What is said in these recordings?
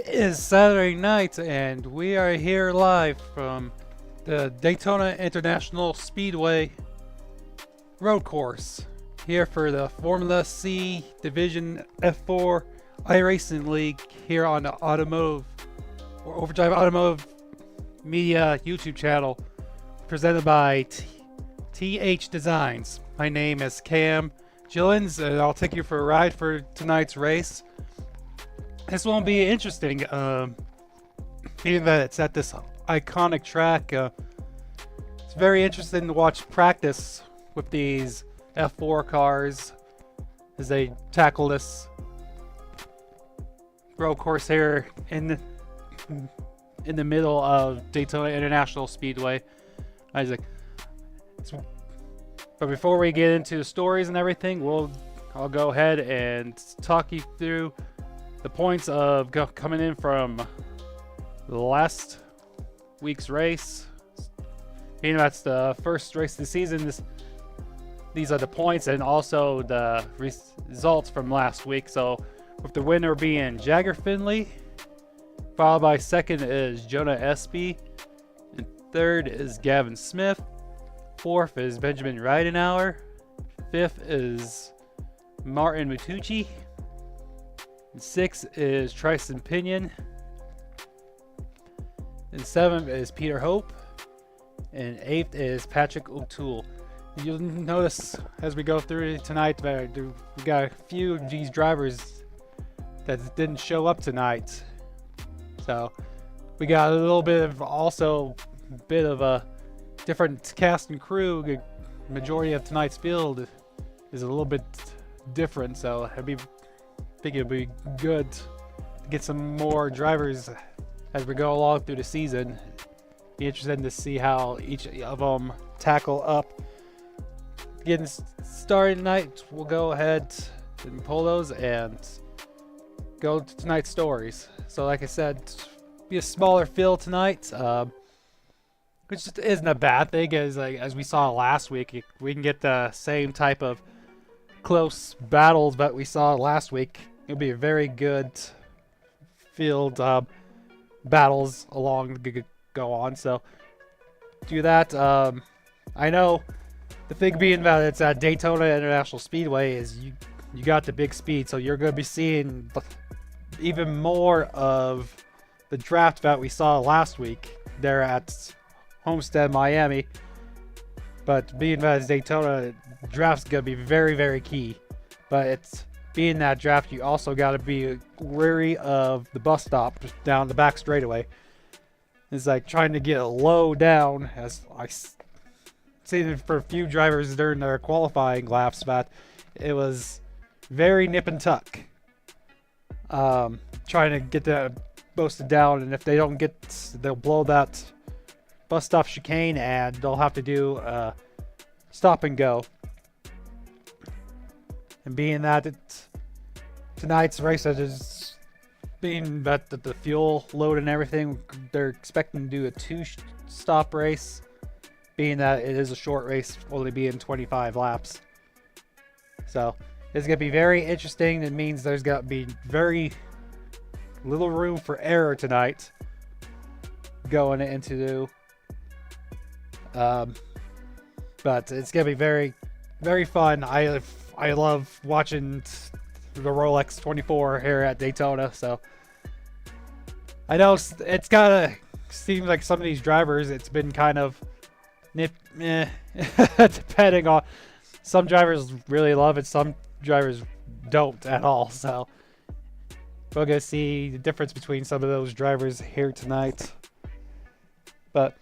It is Saturday night, and we are here live from the Daytona International Speedway Road Course. Here for the Formula C Division F4 Iracing League here on the OVERDRIVE Automotive Media YouTube channel, presented by THDESIGNS. My name is Cam Gillens, and I'll take you for a ride for tonight's race. This won't be interesting, being that it's at this iconic track. It's very interesting to watch practice with these F4 cars as they tackle this road course here in the middle of Daytona International Speedway. But before we get into the stories and everything, I'll go ahead and talk you through the points of coming in from the last week's race. Being that's the first race of the season, these are the points and also the results from last week. So with the winner being Jagger Finley, followed by second is Jonah Espy, and third is Gavin Smith, fourth is Benjamin Ridenauer, fifth is Martin Matucci, and sixth is Tristan Pinion, and seventh is Peter Hope, and eighth is Patrick O'Toole. You'll notice as we go through tonight that we got a few of these drivers that didn't show up tonight. So we got a little bit of a different cast and crew. The majority of tonight's field is a little bit different, so I think it'd be good to get some more drivers as we go along through the season. Be interested to see how each of them tackle up. Getting started tonight, we'll go ahead and pull those and go to tonight's stories. So like I said, be a smaller field tonight, which isn't a bad thing. As we saw last week, we can get the same type of close battles that we saw last week. It'll be a very good field battles go on. So do that. I know the thing being that it's at Daytona International Speedway is you got the big speed, so you're going to be seeing even more of the draft that we saw last week there at Homestead Miami. But being that it's Daytona, draft's going to be very, very key. But it's being that draft, you also got to be wary of the bus stop down the back straightaway. It's like trying to get low down, as I seen for a few drivers during their qualifying laps, that it was very nip and tuck. Trying to get that boosted down, and if they don't get, they'll blow that bus stop chicane and they'll have to do stop and go. And being that tonight's race is being that the fuel load and everything, they're expecting to do a two-stop race. Being that it is a short race, only being 25 laps. So it's going to be very interesting. It means there's going to be very little room for error tonight going into but it's going to be very, very fun. I love watching the Rolex 24 here at Daytona. So I know it's kind of seems like some of these drivers, it's been kind of depending on, some drivers really love it, some drivers don't at all. So we're gonna see the difference between some of those drivers here tonight. But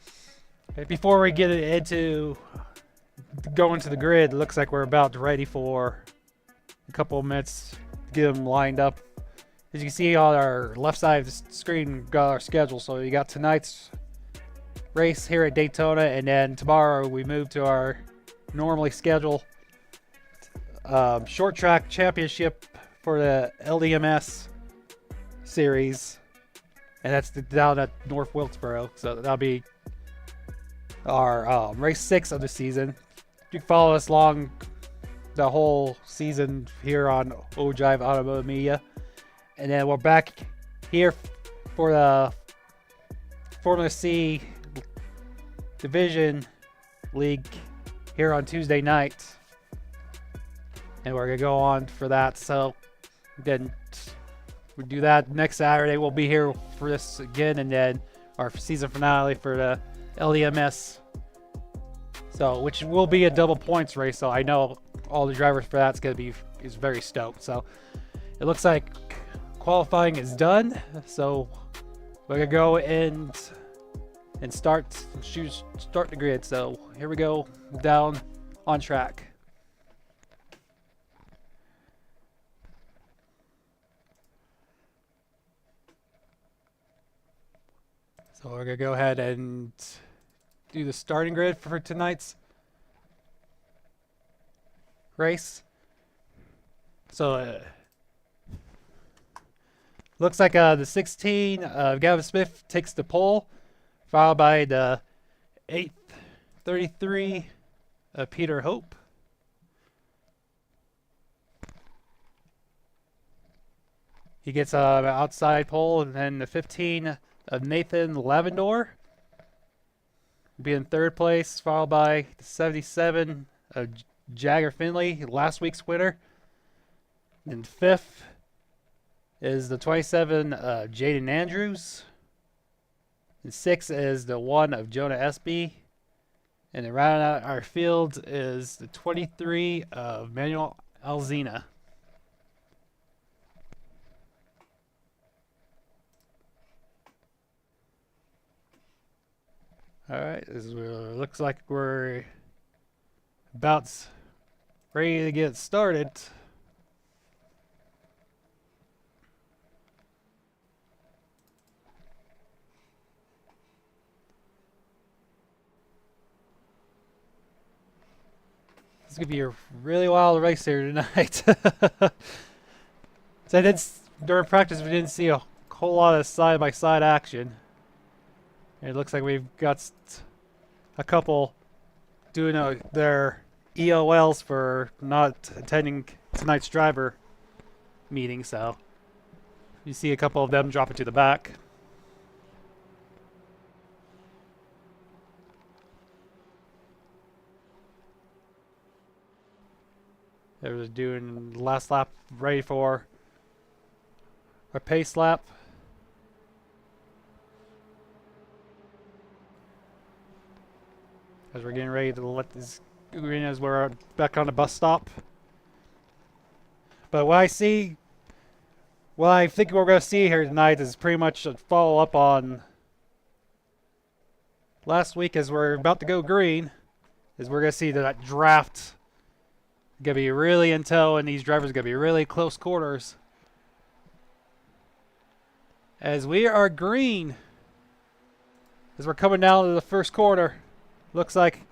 before we get into going to the grid, it looks like we're about ready for a couple of minutes to get them lined up. As you can see on our left side of the screen, we've got our schedule. So you got tonight's race here at Daytona, and then tomorrow we move to our normally scheduled short track championship for the LDMS series, and that's down at North Wilkesboro. So that'll be our race 6 of the season. You can follow us along the whole season here on OVERDRIVE Automotive Media. And then we're back here for the Formula C Division League here on Tuesday night, and we're gonna go on for that. So then we do that next Saturday. We'll be here for this again, and then our season finale for the LEMS. So, which will be a double points race. So I know all the drivers for that's gonna be very stoked. So it looks like qualifying is done. So we're gonna go and start the grid. So here we go, down on track. So we're gonna go ahead and do the starting grid for tonight's race. So looks like the 16 Gavin Smith takes the pole, followed by the 833 Peter Hope. He gets an outside pole, and then the 15 of Nathan Lavendor be in third place, followed by the 77 of Jagger Finley, last week's winner. And fifth is the 27 of Jaden Andrews. And sixth is the 1 of Jonah Espy. And then rounding out our field is the 23 of Manuel Alzina. Alright, looks like we're about ready to get started. It's gonna be a really wild race here tonight. So during practice we didn't see a whole lot of side-by-side action. It looks like we've got a couple doing their EOLs for not attending tonight's driver meeting, so you see a couple of them dropping to the back. They were doing the last lap, ready for our pace lap. As we're getting ready to let this green as we're back on the bus stop. But what I think we're going to see here tonight is pretty much a follow up on last week. As we're about to go green, is we're going to see that draft going to be really in tow, and these drivers are going to be really close quarters. As we are green, as we're coming down to the first quarter. Looks like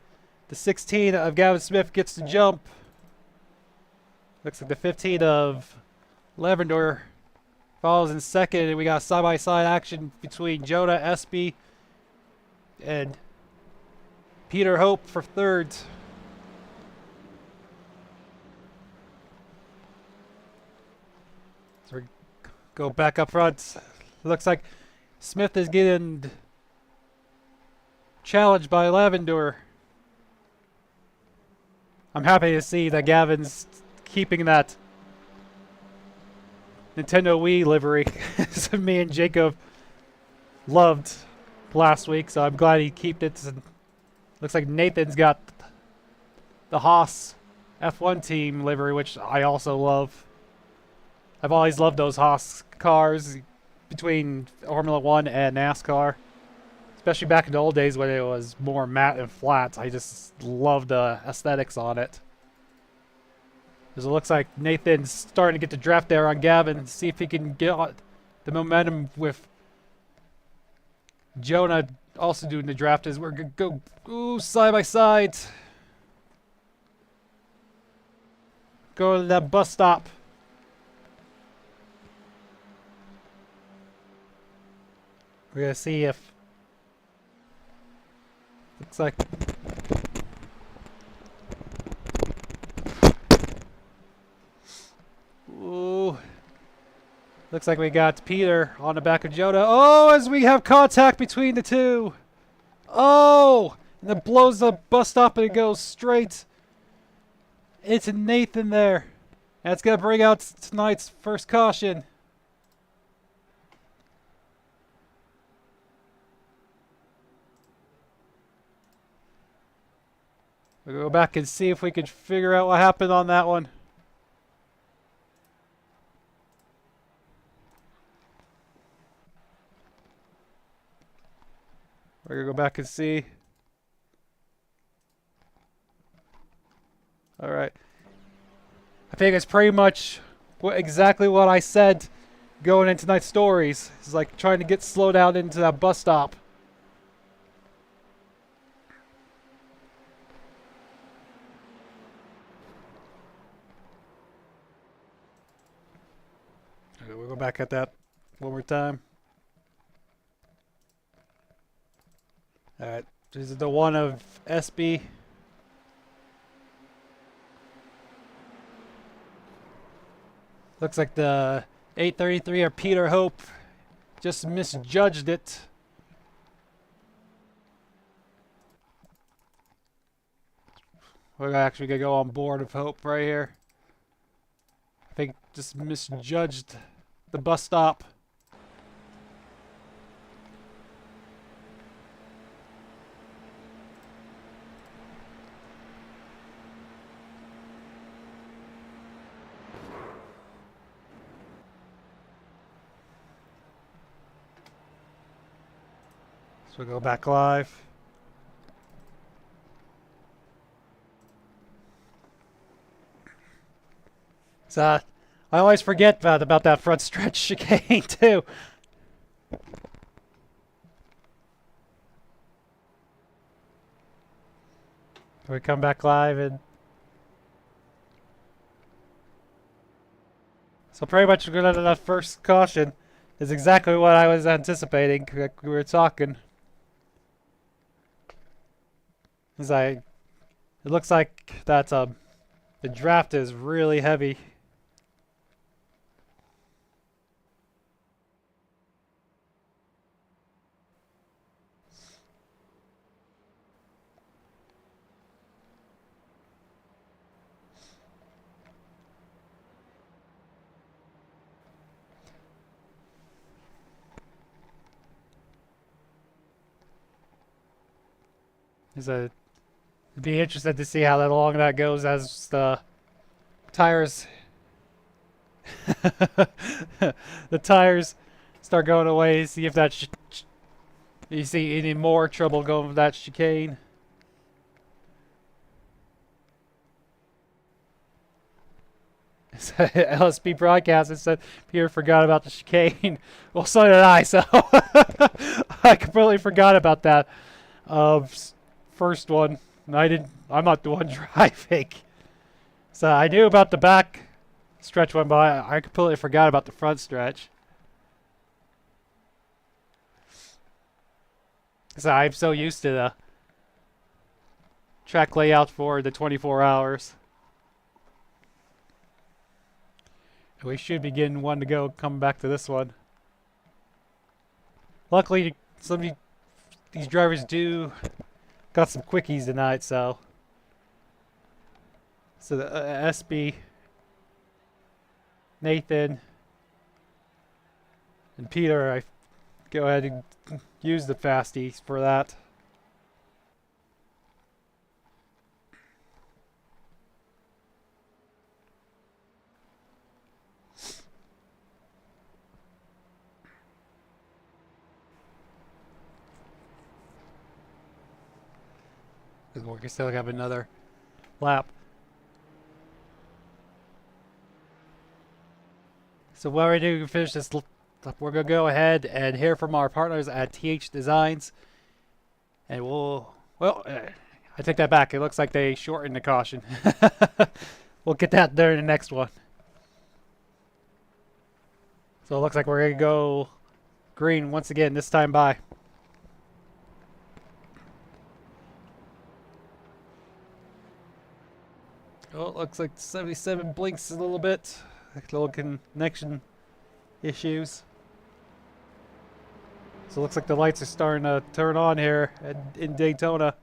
the 16 of Gavin Smith gets the jump. Looks like the 15 of Lavendor follows in second, and we got side-by-side action between Jonah Espy and Peter Hope for third. So we go back up front. Looks like Smith is getting challenged by Lavendor. I'm happy to see that Gavin's keeping that Nintendo Wii livery. So me and Jacob loved last week, so I'm glad he kept it. And looks like Nathan's got the Haas F1 team livery, which I also love. I've always loved those Haas cars between Formula 1 and NASCAR. Especially back in the old days when it was more matte and flat. I just love the aesthetics on it. Because it looks like Nathan's starting to get the draft there on Gavin. See if he can get the momentum with Jonah also doing the draft as we're going to go side by side. Go to that bus stop. We're going to see if looks like Looks like we got Peter on the back of Jonah. Oh, as we have contact between the two. Oh, and it blows the bus stop and it goes straight into Nathan there. That's going to bring out tonight's first caution. We'll go back and see if we can figure out what happened on that one. We're going to go back and see. Alright. I think it's pretty much exactly what I said going into tonight's stories. It's like trying to get slowed down into that bus stop. Okay, we'll go back at that one more time. Alright, this is the one of SB. Looks like the 833 or Peter Hope just misjudged it. We're actually going to go on board of Hope right here. I think just misjudged the bus stop. So we'll go back live. So I always forget about that front stretch chicane too. We come back live and so pretty much that first caution is exactly what I was anticipating. Like we were talking. It looks like that the draft is really heavy. It'd be interested to see how long that goes as the tires the tires start going away. See if that you see any more trouble going with that chicane. LSP broadcast and said Peter forgot about the chicane. Well, so did I. So I completely forgot about that first one. I'm not the one driving. So I knew about the back stretch one, but I completely forgot about the front stretch. So I'm so used to the track layout for the 24 hours. We should be getting one to go coming back to this one. Luckily, some of these drivers got some quickies tonight, so the SB, Nathan, and Peter, I go ahead and use the fasties for that. We can still have another lap. So while we do finish this, we're going to go ahead and hear from our partners at THDESIGNS. And I take that back. It looks like they shortened the caution. We'll get that there in the next one. So it looks like we're going to go green once again, this time by. Oh, it looks like 77 blinks a little bit. A little connection issues. So it looks like the lights are starting to turn on here in Daytona.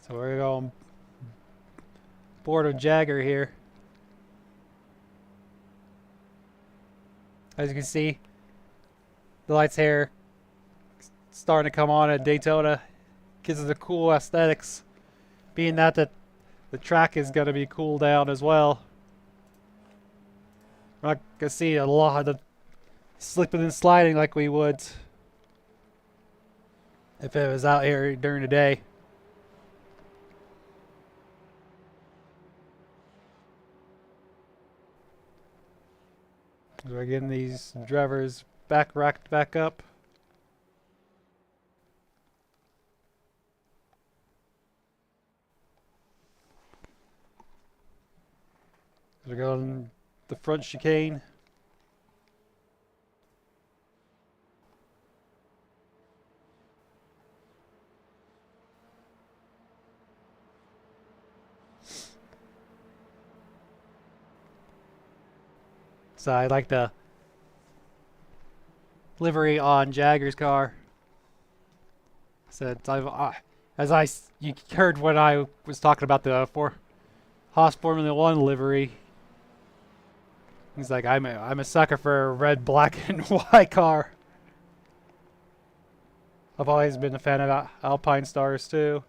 So we're going board of Jagger here. As you can see, the lights here starting to come on at Daytona. Gives it the cool aesthetics. Being that the track is going to be cooled down as well. We're not going to see a lot of slipping and sliding like we would if it was out here during the day. We're getting these drivers racked back up. We're going the front chicane. So I like the livery on Jagger's car. So you heard when I was talking about the Haas Formula One livery. He's like, I'm a sucker for a red, black, and white car. I've always been a fan of Alpine Stars too.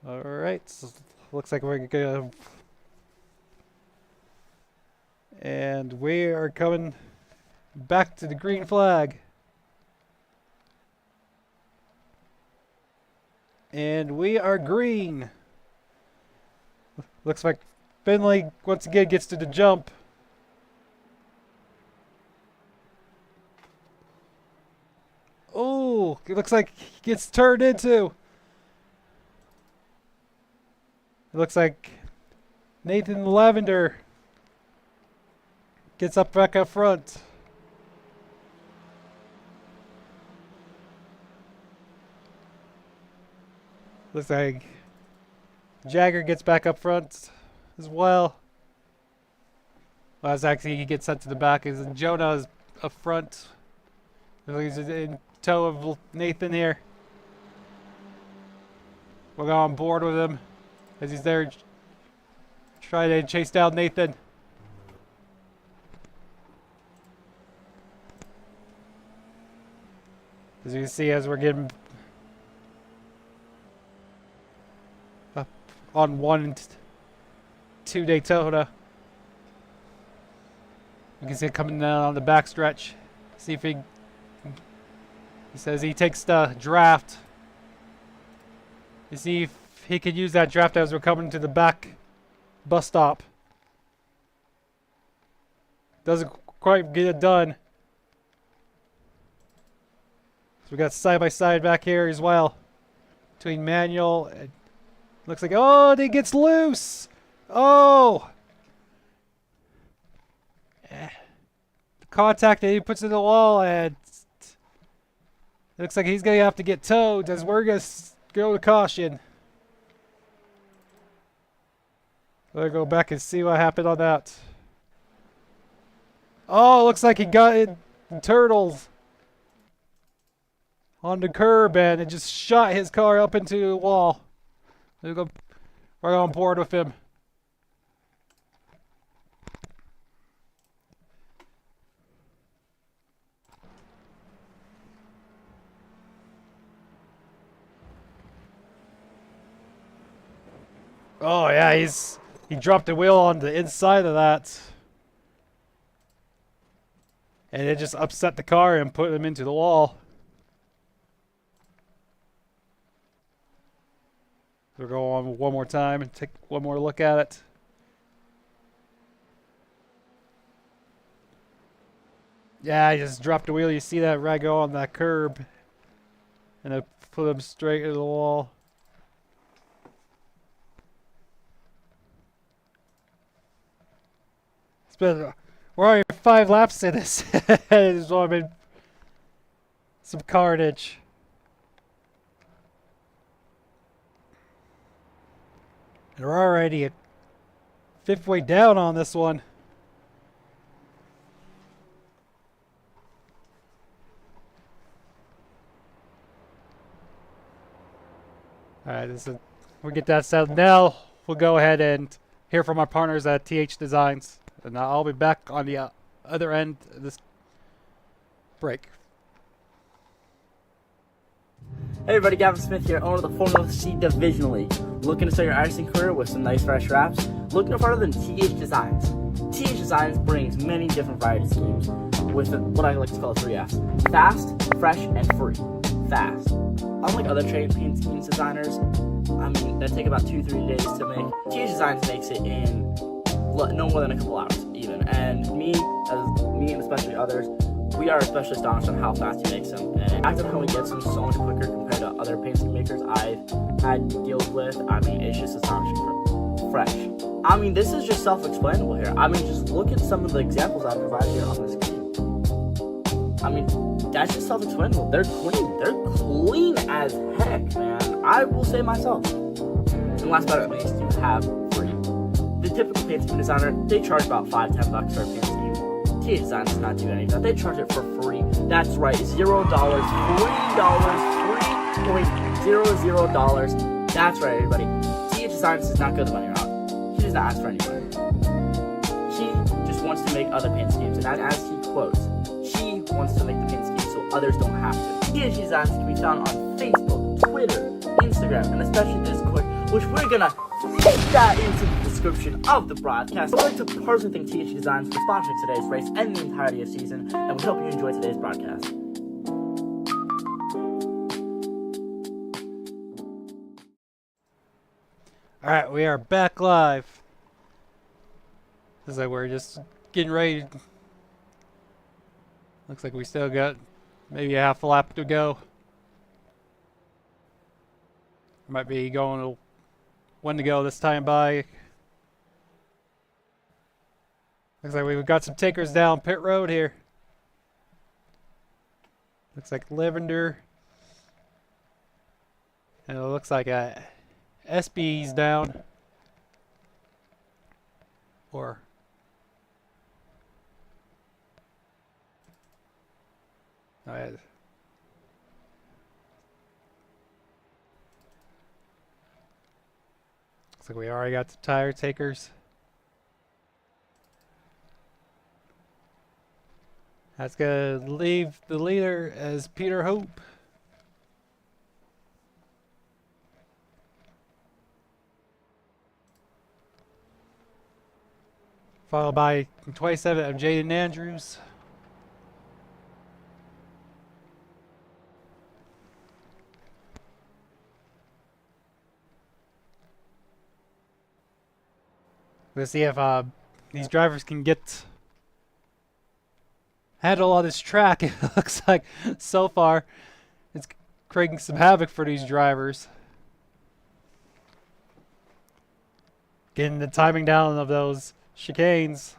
Alright, so looks like we're gonna... And we are coming back to the green flag. And we are green. Looks like Finley once again gets to the jump. Oh, it looks like he gets turned into. It looks like Nathan Lavender gets back up front. Looks like Jagger gets back up front as well. Well, it's actually he gets sent to the back. Is Jonah is up front. He's in tow of Nathan here. We'll go on board with him as he's there trying to chase down Nathan. As you can see, as we're getting up on 1 and 2 Daytona, you can see it coming down on the back stretch. See if he says he takes the draft. You see if he could use that draft as we're coming to the back bus stop. Doesn't quite get it done. So we got side by side back here as well between manual and looks like, oh, it gets loose. Oh, the contact that he puts in the wall, and it looks like he's gonna have to get towed as we're gonna go to caution. Let's go back and see what happened on that. Oh, looks like he got in turtles on the curb and it just shot his car up into the wall. We're on board with him. Oh yeah, he dropped the wheel on the inside of that. And it just upset the car and put him into the wall. We'll go on one more time and take one more look at it. Yeah, I just dropped the wheel. You see that right go on that curb. And I put him straight into the wall. It's been, we're already 5 laps in this. There's been some carnage. And we're already at 5th way down on this one. Alright, we'll get that settled. Now we'll go ahead and hear from our partners at THDESIGNS. And I'll be back on the other end of this break. Hey everybody, Gavin Smith here, owner of the Formula C Divisionally. Looking to start your Iracing career with some nice fresh wraps? Look no farther than THDESIGNS. THDESIGNS brings many different variety schemes with what I like to call 3 Fs. Fast, fresh, and free. Fast. Unlike other trade paint schemes designers, that take about 2-3 days to make, THDESIGNS makes it in no more than a couple hours even. And me and especially others, we are especially astonished on how fast he makes them. And the fact of how he gets them so much quicker compared to other paint scheme makers I've had deals with, it's just astonishing. Fresh. This is just self-explanable here. Just look at some of the examples I've provided here on this game. That's just self-explanable. They're clean. They're clean as heck, man. I will say myself. And last but not least, you have free. The typical paint scheme designer, they charge about $5-10 for a paint scheme. THDESIGNS does not do any of that. They charge it for free. That's right, $0, $3.00. That's right, everybody. THDESIGNS does not go the money route. He does not ask for any money. He just wants to make other paint schemes, and as he quotes, he wants to make the paint schemes so others don't have to. THDESIGNS can be found on Facebook, Twitter, Instagram, and especially Discord, which we're gonna take that into the description of the broadcast. I'd like to personally thank THDESIGNS for sponsoring today's race and the entirety of season, and we hope you enjoy today's broadcast. Alright, we are back live. Looks like we're just getting ready. Looks like we still got maybe a half a lap to go. Might be going to 1 to go this time by. Looks like we've got some takers down pit road here. Looks like Lavender. And it looks like SB's down. Or oh, yeah. Looks like we already got the tire takers. That's gonna leave the leader as Peter Hope. Followed by 27 of Jaden Andrews. We'll see if these drivers can handle all this track. It looks like so far it's creating some havoc for these drivers. Getting the timing down of those chicanes.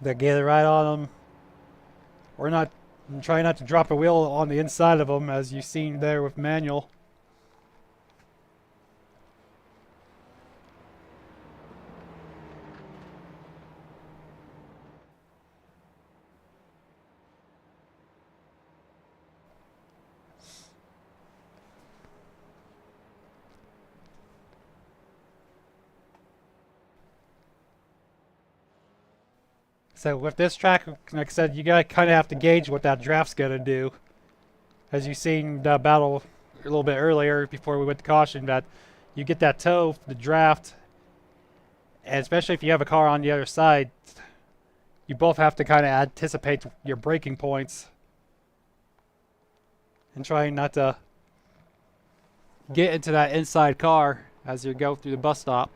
They get it right on them. We're not trying not to drop a wheel on the inside of them, as you've seen there with manual. So with this track, like I said, you gotta kind of have to gauge what that draft's gonna do. As you've seen the battle a little bit earlier before we went to caution, that you get that toe, the draft, and especially if you have a car on the other side, you both have to kind of anticipate your braking points and trying not to get into that inside car as you go through the bus stop.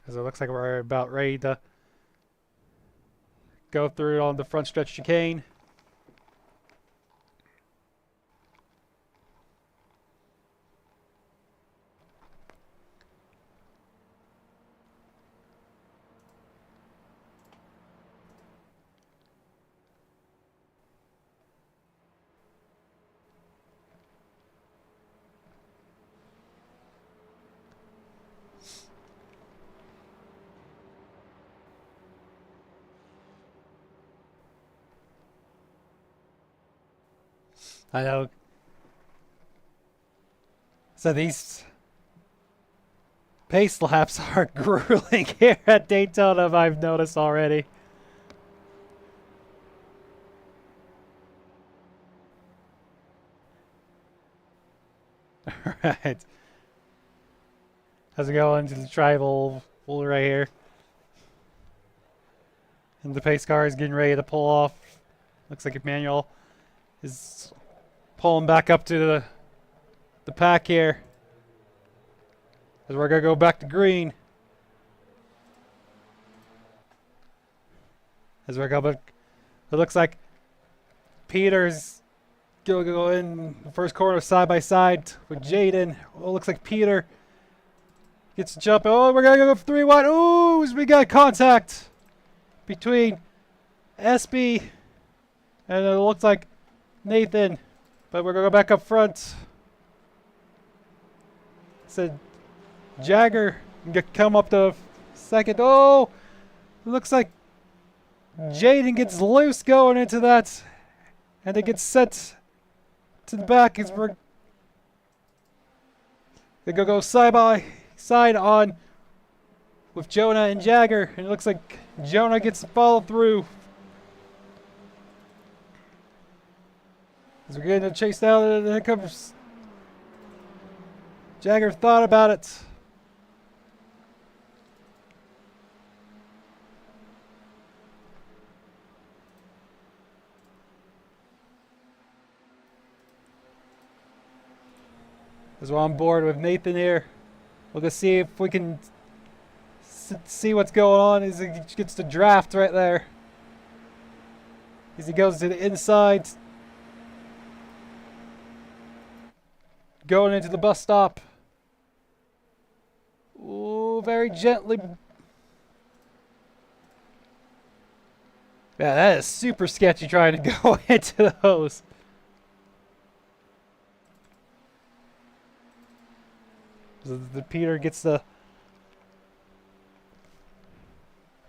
As it looks like we're about ready to go through on the front stretch chicane. I know. So these pace laps are grueling here at Daytona, I've noticed already. Alright. As we go into the tribal right here. And the pace car is getting ready to pull off. Looks like Emmanuel is pulling back up to the pack here. As we're going to go back to green. As we're going back. It looks like Peter's going to go in the first corner side by side with Jaden. Oh, it looks like Peter gets to jump. Oh, we're going to go 3 wide. Oh, we got contact between SB and it looks like Nathan. But we're going to go back up front. So Jagger can come up to second. Oh, looks like Jaden gets loose going into that. And it gets sent to the back. As we're going to go side by side on with Jonah and Jagger. And it looks like Jonah gets to follow through. As we're getting to chase down, and here comes Jagger. Thought about it. As we're on board with Nathan here, we'll go see if we can see what's going on. As he gets the draft right there. As he goes to the inside. Going into the bus stop. Ooh, very gently. Yeah, that is super sketchy trying to go into those. So the Peter gets the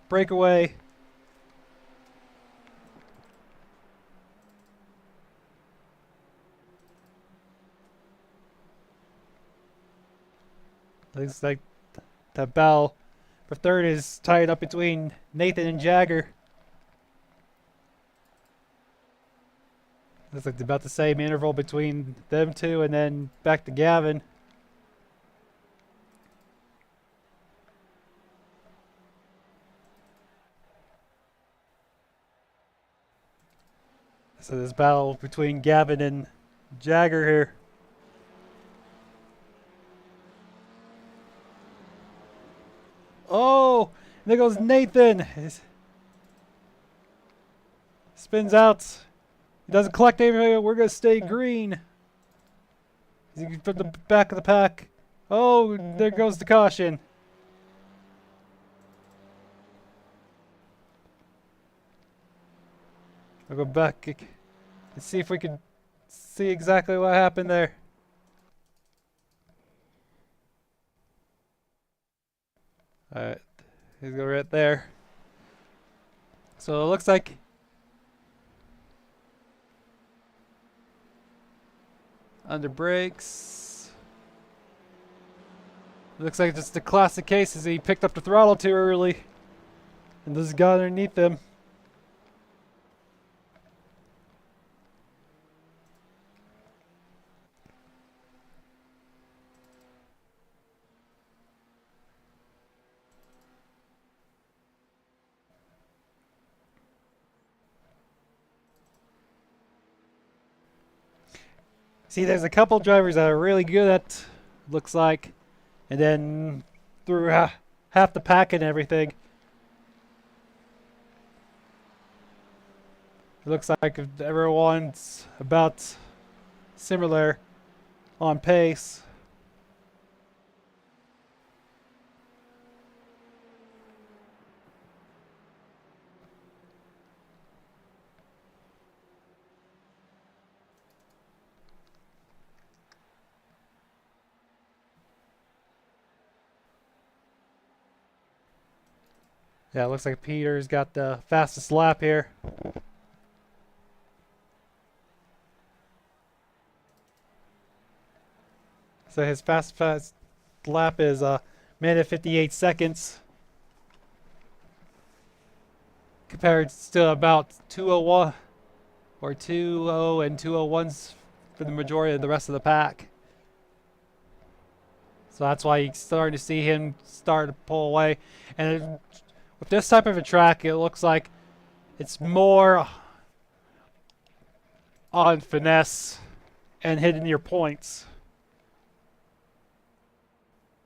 breakaway. Looks like that battle for third is tied up between Nathan and Jagger. Looks like about the same interval between them two, and then back to Gavin. So this battle between Gavin and Jagger here. Oh, there goes Nathan. Spins out. He doesn't collect anything. We're going to stay green. He can put the back of the pack. Oh, there goes the caution. I'll go back and see if we can see exactly what happened there. Alright, he's go right there. So it looks like under brakes. Looks like just the classic case is he picked up the throttle too early. And this guy underneath him. See, there's a couple drivers that are really good at, looks like, and then through half the pack and everything. It looks like everyone's about similar on pace. Yeah, it looks like Peter's got the fastest lap here. So his fast lap is a minute 58 seconds. Compared to about 2:01 or 2:0 and 2:01s for the majority of the rest of the pack. So that's why you're starting to see him start to pull away. And with this type of a track, it looks like it's more on finesse and hitting your points.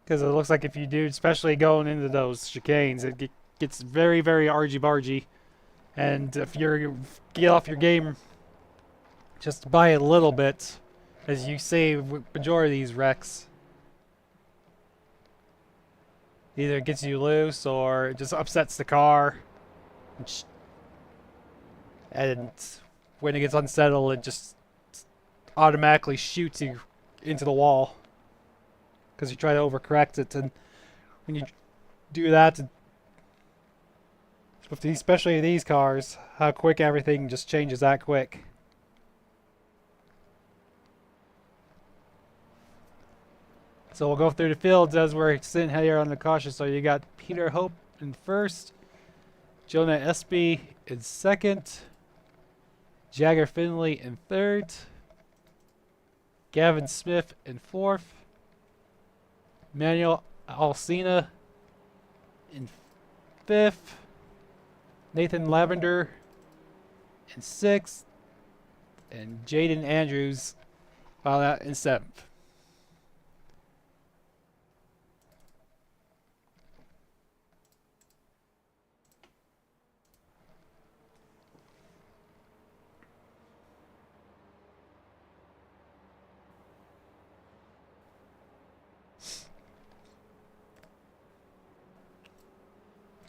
Because it looks like if you do, especially going into those chicanes, it gets very, very argy-bargy. And if you get off your game just by a little bit, as you see with majority of these wrecks, either it gets you loose or it just upsets the car. And when it gets unsettled, it just automatically shoots you into the wall. Because you try to overcorrect it, and when you do that, especially these cars, how quick everything just changes that quick. So we'll go through the fields as we're sitting here on the caution. So you got Peter Hope in first, Jonah Espy in second, Jagger Finley in third, Gavin Smith in fourth, Manuel Alcina in fifth, Nathan Lavender in sixth, and Jaden Andrews in seventh.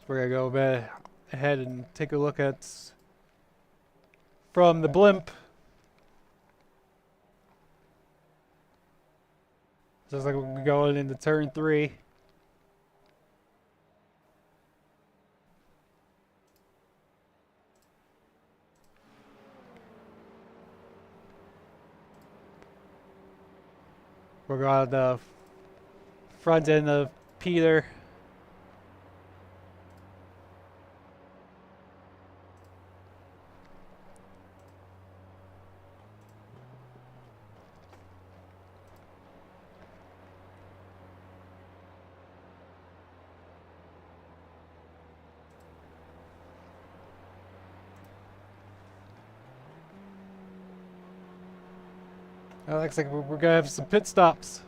We're going to go ahead and take a look at from the blimp. Looks like we're going into turn 3. We're going to the front end of Peter. Looks like we're going to have some pit stops.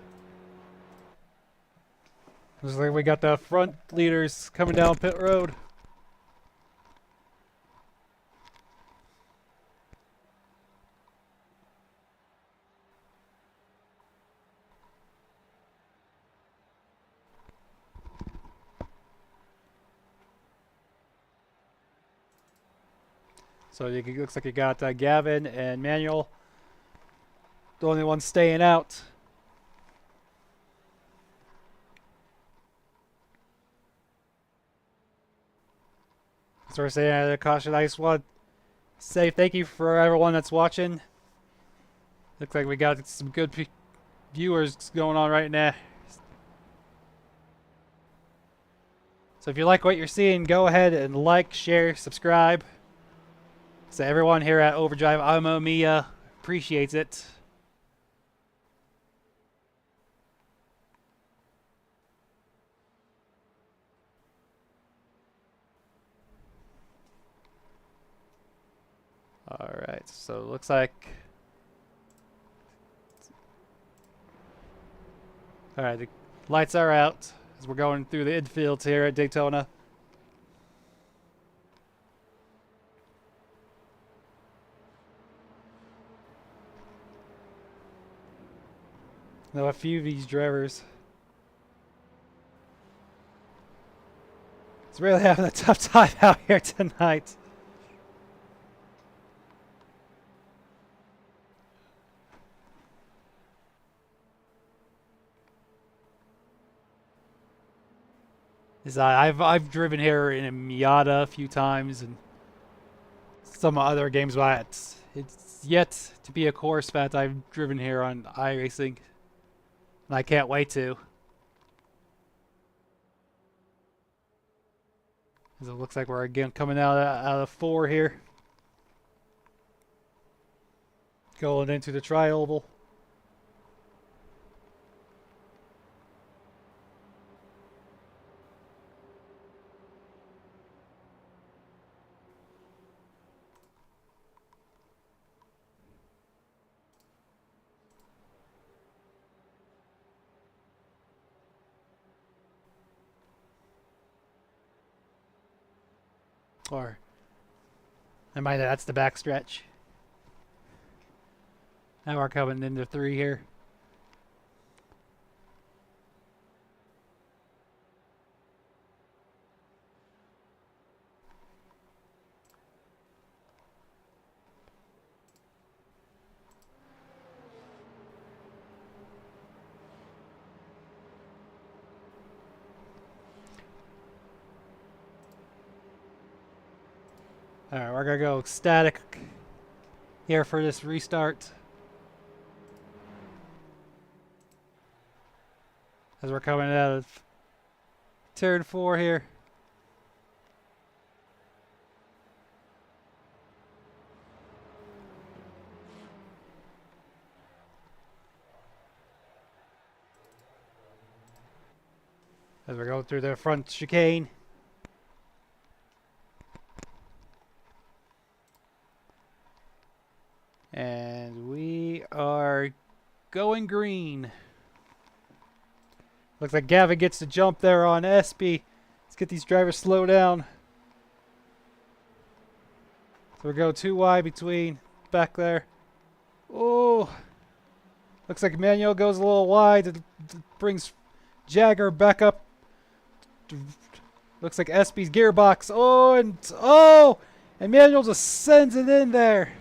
Looks like we got the front leaders coming down pit road. So it looks like you got Gavin and Manuel, the only ones staying out. So we're saying out of the caution. I just want to say thank you for everyone that's watching. Looks like we got some good viewers going on right now. So if you like what you're seeing, go ahead and like, share, subscribe. So everyone here at Overdrive Automotive Media appreciates it. Alright, so it looks like... Alright, the lights are out. as we're going through the infields here at Daytona. Now a few of these drivers, it's really having a tough time out here tonight. I've driven here in a Miata a few times and some other games, but it's yet to be a course that I've driven here on iRacing, and I can't wait to. As it looks like we're again coming out of 4 here, going into the tri-oval. Or, that's the backstretch. Now we're coming into 3 here. Alright, we're gonna go static here for this restart. As we're coming out of turn 4 here. As we're going through the front chicane. And we are going green. Looks like Gavin gets the jump there on Espy. Let's get these drivers slow down. So we go too wide between back there. Oh, looks like Manuel goes a little wide. It brings Jagger back up. Looks like Espy's gearbox. And Manuel just sends it in there.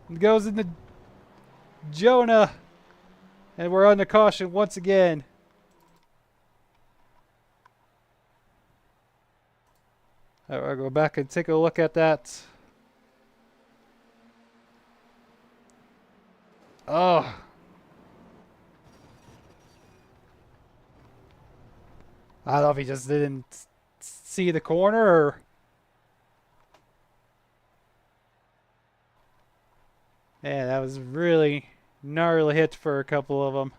And goes into Jonah. And we're under caution once again. I'll go back and take a look at that. Oh. I don't know if he just didn't see the corner or... Yeah, that was really gnarly hit for a couple of them.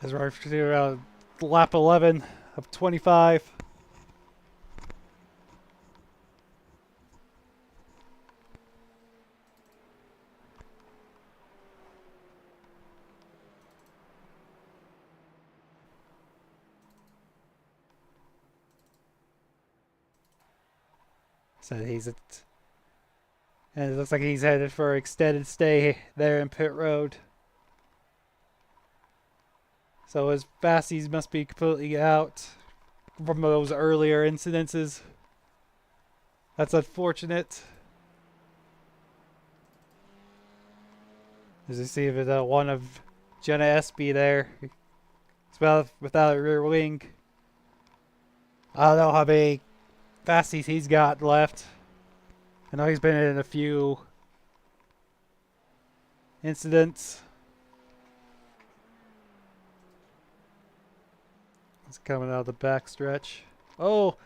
As we're around lap 11 of 25. So and it looks like he's headed for extended stay there in pit road. So his fasties must be completely out from those earlier incidences. That's unfortunate. As you see with one of Jenna Espy there. It's without a rear wing. I don't know how many fasties he's got left. I know he's been in a few incidents. It's coming out of the back stretch. Oh,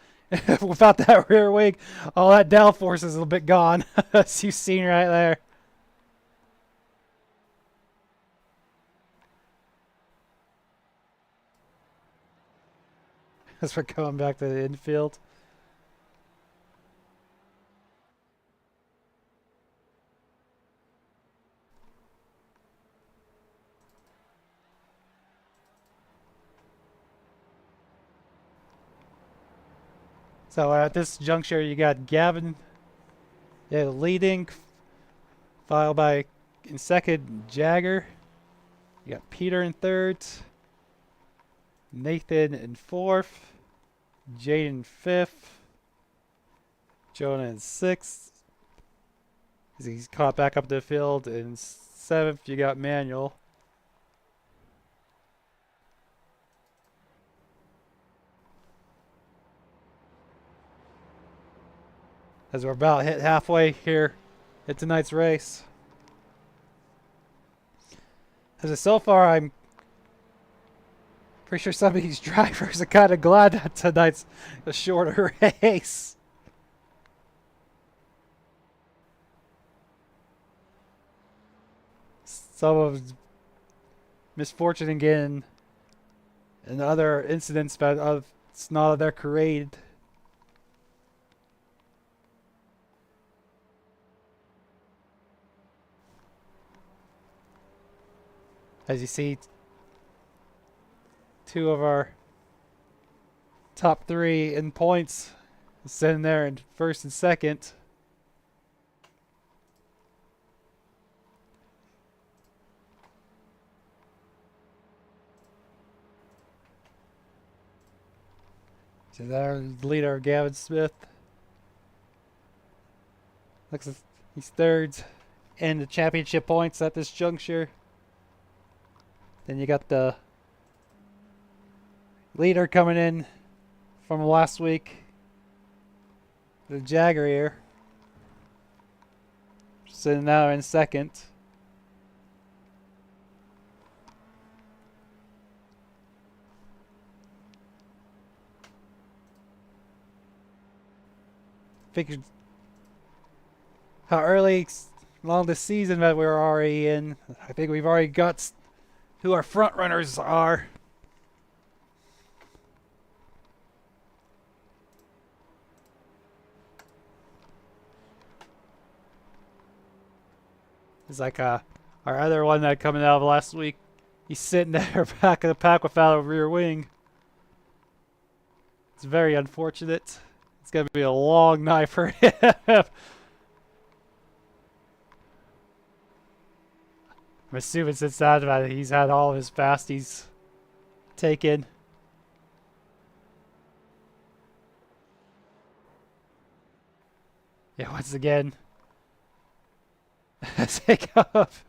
without that rear wing, all that downforce is a bit gone. As you've seen right there. As we're going back to the infield. So at this juncture, you got Gavin leading, followed by in second Jagger. You got Peter in third, Nathan in fourth, Jaden in fifth, Jonah in sixth. He's caught back up to the field. In seventh, you got Manuel. As we're about hit halfway here at tonight's race. So far, I'm pretty sure some of these drivers are kind of glad that tonight's a shorter race. Some of misfortune again and other incidents, but it's not their parade. As you see, two of our top three in points sitting there in first and second. So our leader, Gavin Smith. Looks like he's third in the championship points at this juncture. Then you got the leader coming in from last week, the Jagger here, sitting now in second. Figured how early along the season that we're already in. I think we've already got who our front runners are. It's like our other one that coming out of last week. He's sitting there back of the pack without a rear wing. It's very unfortunate. It's going to be a long night for him. I'm assuming since that he's had all of his fasties taken. Yeah, once again, take off.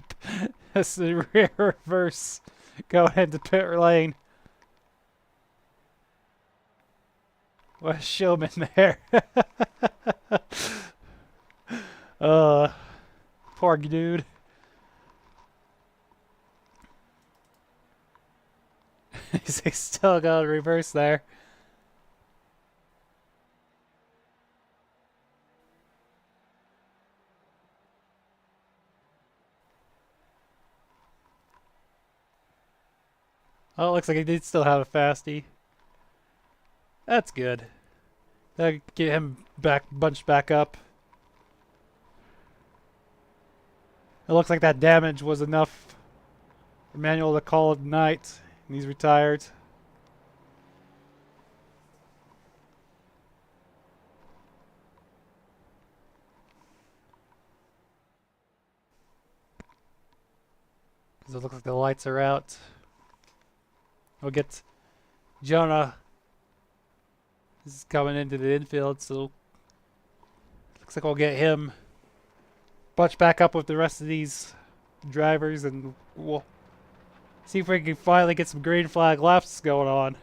That's the rear reverse going into pit lane. What a showman there. Poor dude. He's still got a reverse there. Oh, it looks like he did still have a fastie. That's good. That'll get him bunched back up. It looks like that damage was enough for Manuel to call it night, and he's retired. Does it look like the lights are out? We'll get Jonah. This is coming into the infield, so looks like we'll get him bunched back up with the rest of these drivers, and we'll see if we can finally get some green flag laps going on.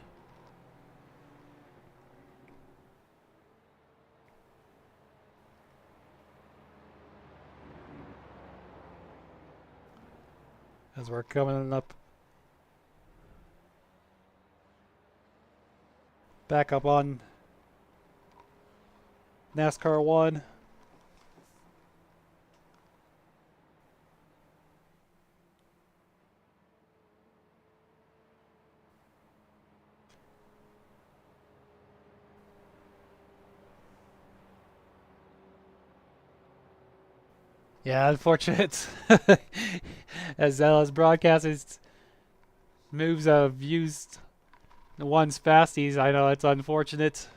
As we're coming up back up on NASCAR 1. Yeah, unfortunate. As LS broadcasters moves have used the one's fasties, I know it's unfortunate.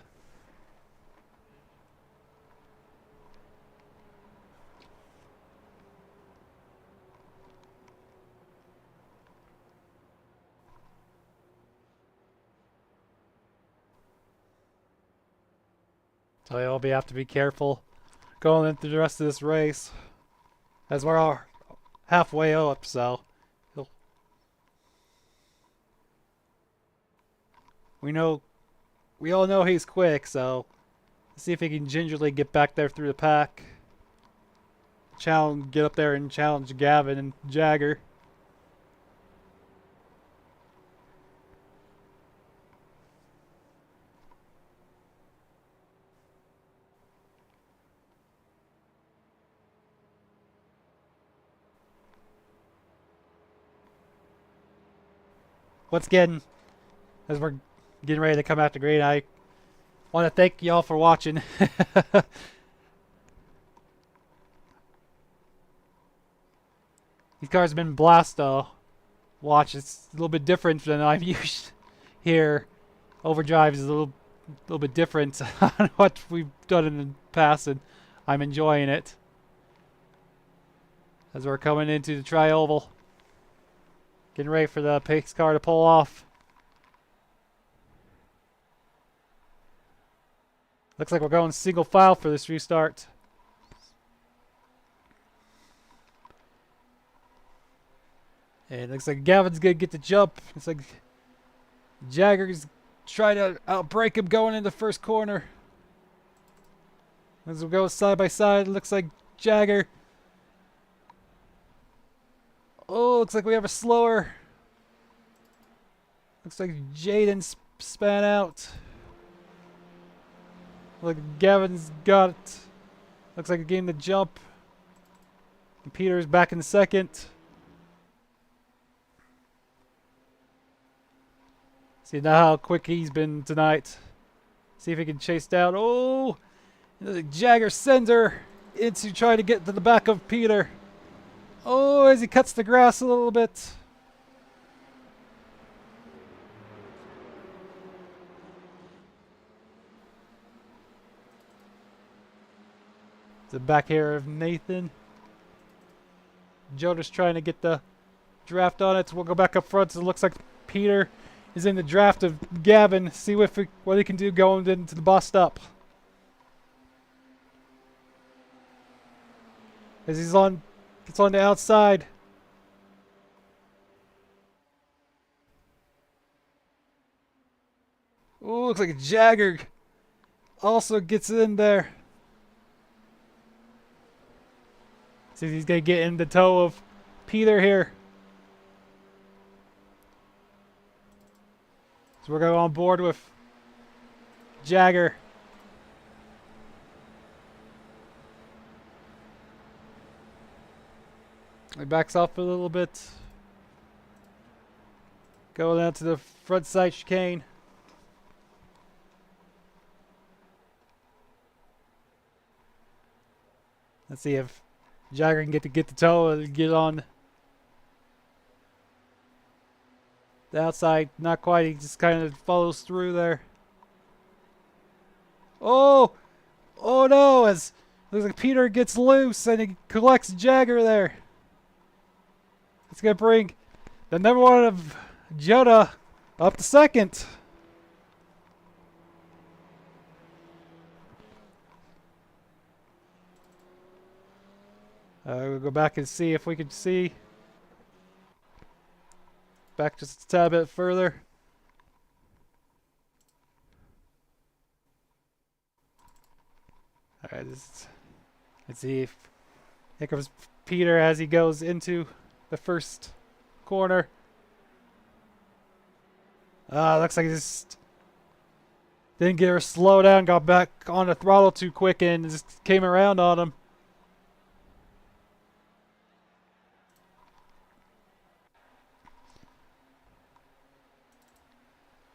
So you'll have to be careful going into the rest of this race, as we're all halfway up. So we all know he's quick. So let's see if he can gingerly get back there through the pack. Get up there and challenge Gavin and Jagger. Once again, as we're getting ready to come out to green, I want to thank y'all for watching. These cars have been blast to watch. It's a little bit different than I'm used here. Overdrive is a little bit different on what we've done in the past, and I'm enjoying it. As we're coming into the tri-oval, getting ready for the pace car to pull off. Looks like we're going single file for this restart. And it looks like Gavin's gonna get the jump. It's like Jagger's trying to outbrake him going in the first corner. As we go side by side, it looks like Jagger. Oh, looks like we have a slower. Looks like Jaden span out. Look, Gavin's got it. Looks like he gained the jump. And Peter's back in second. See now how quick he's been tonight. See if he can chase down. Oh! Jagger sends her into trying to get to the back of Peter. Oh, as he cuts the grass a little bit. The back here of Nathan. Jonas trying to get the draft on it. We'll go back up front. So it looks like Peter is in the draft of Gavin. See what he can do going into the bus stop. As it's on the outside. Ooh, looks like Jagger also gets in there. See if he's gonna get in the toe of Peter here. So we're going on board with Jagger. He backs off a little bit. Go down to the front side chicane. Let's see if Jagger can get the toe and get on the outside. Not quite. He just kind of follows through there. Oh! Oh no! As looks like Peter gets loose and he collects Jagger there. It's gonna bring the number one of Jonah up to second. We'll go back and see if we can see. Back just a tad bit further. Alright, let's see if here comes Peter as he goes into the first corner. Looks like he just didn't get her slow down, got back on the throttle too quick and just came around on him.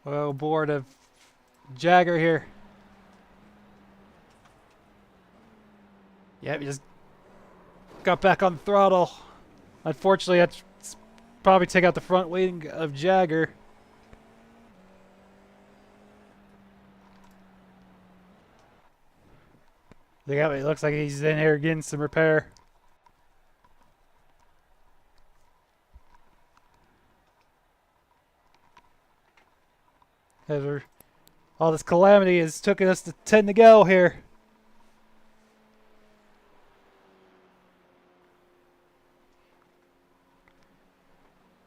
Well, board of Jagger here. Yep, he just got back on the throttle. Unfortunately, that's probably take out the front wing of Jagger. It looks like he's in here getting some repair. All this calamity has taken us to 10 to go here.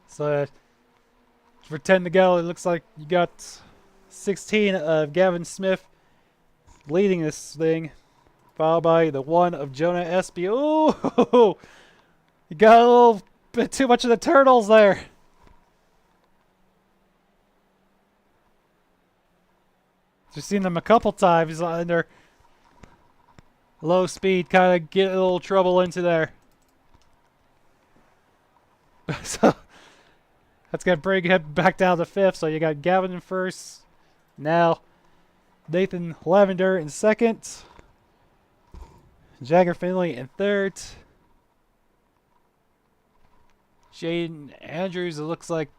So for 10 to go, it looks like you got 16 of Gavin Smith leading this thing, followed by the 1 of Jonah Espy. Ooh, you got a little bit too much of the turtles there. Just seen them a couple times under low speed, kind of get a little trouble into there. So that's gonna bring him back down to 5th. So you got Gavin in 1st. Now Nathan Lavender in 2nd. Jagger Finley in 3rd. Jaden Andrews, it looks like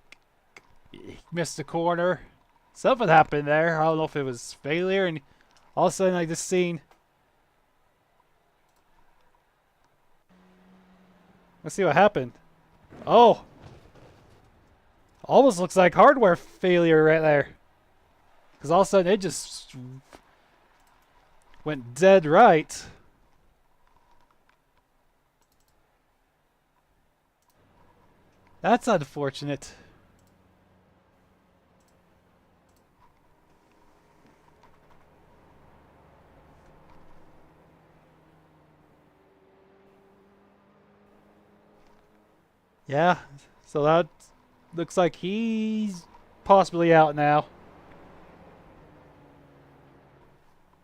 he missed a corner. Something happened there. I don't know if it was failure, and all of a sudden I just seen. Let's see what happened. Oh! Almost looks like hardware failure right there. Because all of a sudden it just went dead right. That's unfortunate. Yeah, so that looks like he's possibly out now.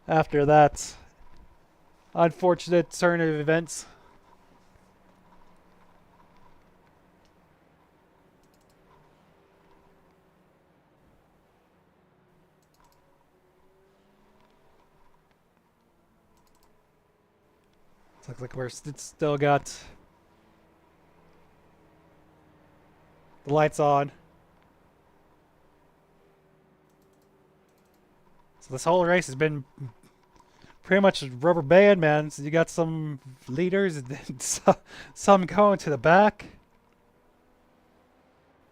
After that unfortunate turn of events. Looks like we're still got the lights on. So this whole race has been pretty much a rubber band, man. So you got some leaders and then some going to the back.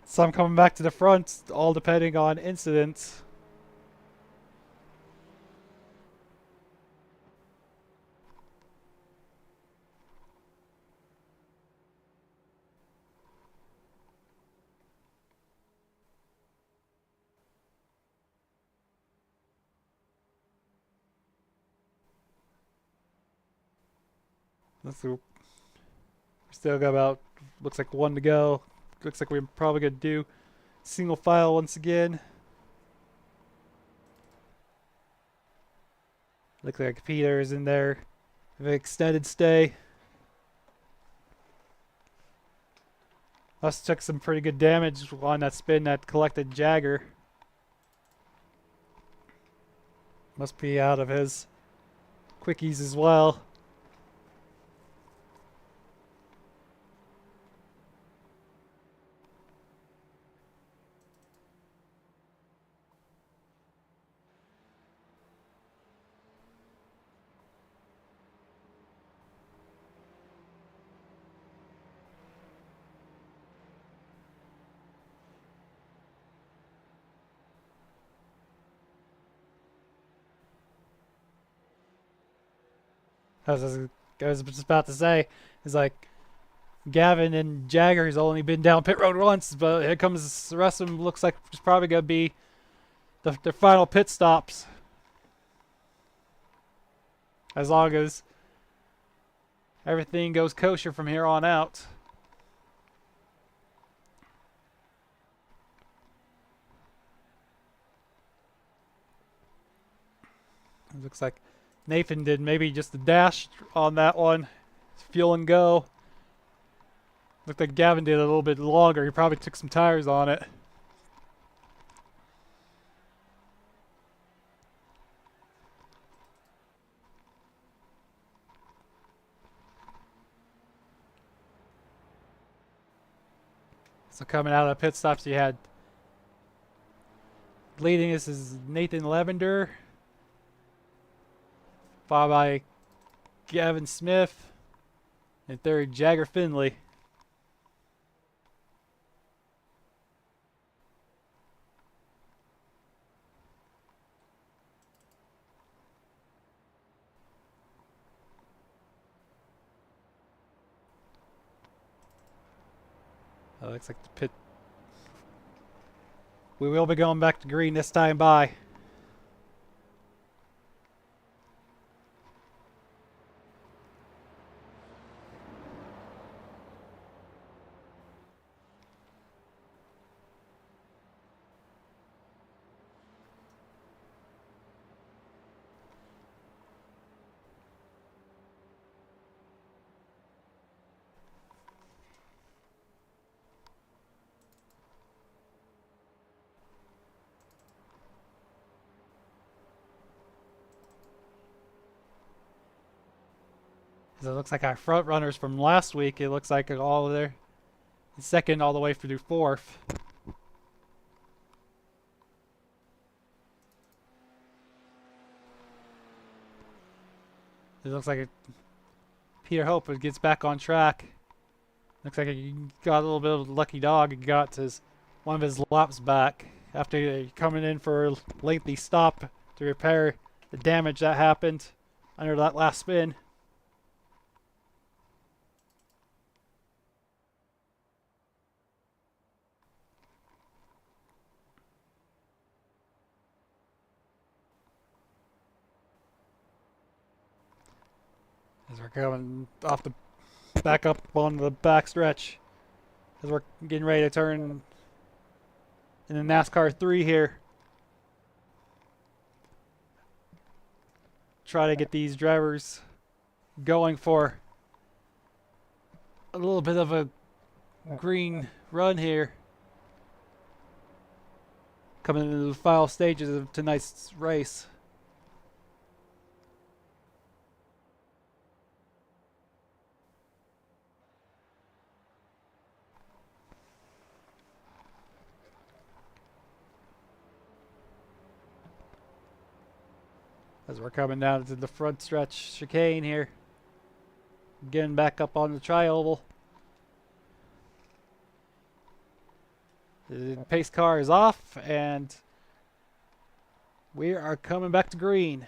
Some coming back to the front, all depending on incidents. Let's see. We still got about, looks like 1 to go. Looks like we're probably going to do single file once again. Looks like Peter is in there. Have an extended stay. Us took some pretty good damage on that spin that collected Jagger. Must be out of his quickies as well. I was just about to say, it's like Gavin and Jagger has only been down pit road once, but here comes the rest of them. Looks like it's probably going to be their final pit stops. As long as everything goes kosher from here on out. It looks like Nathan did maybe just a dash on that one. Fuel and go. Looked like Gavin did a little bit longer. He probably took some tires on it. So coming out of the pit stops, you had leading us is Nathan Lavender, followed by Gavin Smith, and 3rd Jagger Finley. Oh, looks like the pit. We will be going back to green this time by. So it looks like our front runners from last week, it looks like all their second all the way through fourth. It looks like Peter Hope gets back on track. Looks like he got a little bit of a lucky dog and got one of his laps back after coming in for a lengthy stop to repair the damage that happened under that last spin. As we're coming off the back up on the back stretch, as we're getting ready to turn in the NASCAR 3 here. Try to get these drivers going for a little bit of a green run here. Coming into the final stages of tonight's race. As we're coming down to the front stretch chicane here. Getting back up on the tri-oval. The pace car is off and we are coming back to green.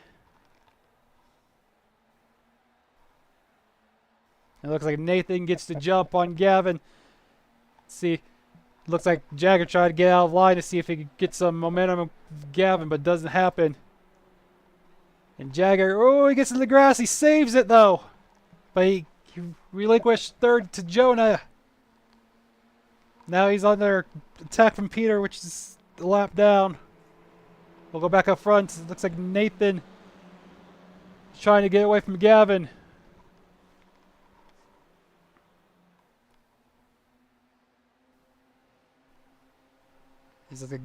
It looks like Nathan gets to jump on Gavin. See, looks like Jagger tried to get out of line to see if he could get some momentum of Gavin, but doesn't happen. And Jagger, oh, he gets in the grass. He saves it, though. But he relinquished third to Jonah. Now he's under attack from Peter, which is a lap down. We'll go back up front. It looks like Nathan is trying to get away from Gavin.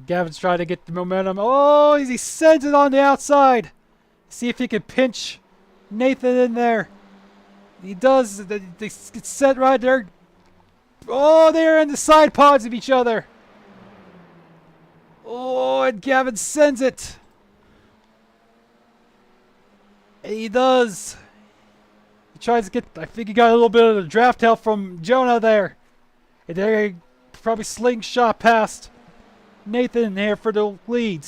Gavin's trying to get the momentum. Oh, he sends it on the outside. See if he can pinch Nathan in there. He does. They get set right there. Oh, they're in the side pods of each other. Oh, and Gavin sends it. And he does. He tries to get. I think he got a little bit of the draft help from Jonah there. And they probably slingshot past Nathan here for the lead.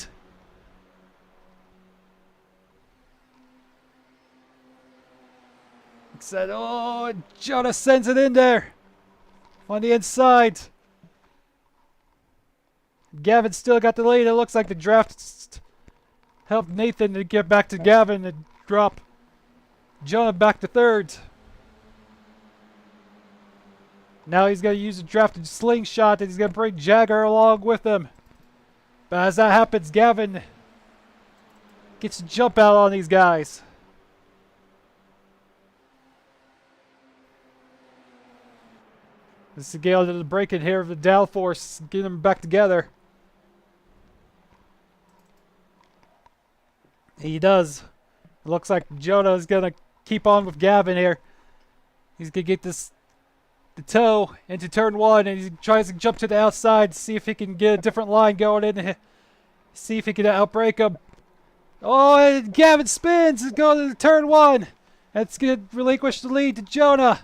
Said, oh, Jonah sends it in there on the inside. Gavin still got the lead. It looks like the draft helped Nathan to get back to Gavin and drop Jonah back to third. Now he's going to use a drafted slingshot and he's going to bring Jagger along with him. But as that happens, Gavin gets a jump out on these guys. This is Gale to the break-in here of the downforce, getting them back together. He does. It looks like Jonah is going to keep on with Gavin here. He's going to get the toe into turn one, and he tries to jump to the outside to see if he can get a different line going in and see if he can outbreak him. Oh, and Gavin spins and goes to turn one. That's going to relinquish the lead to Jonah.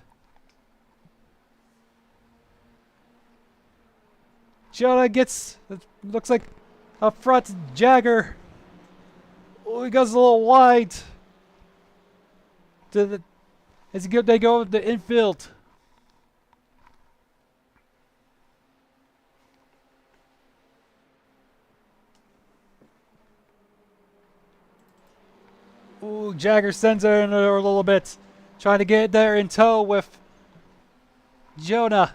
Jonah gets, looks like up front, Jagger. Oh, he goes a little wide. As they go to the infield. Ooh, Jagger sends her in there a little bit. Trying to get there in tow with Jonah.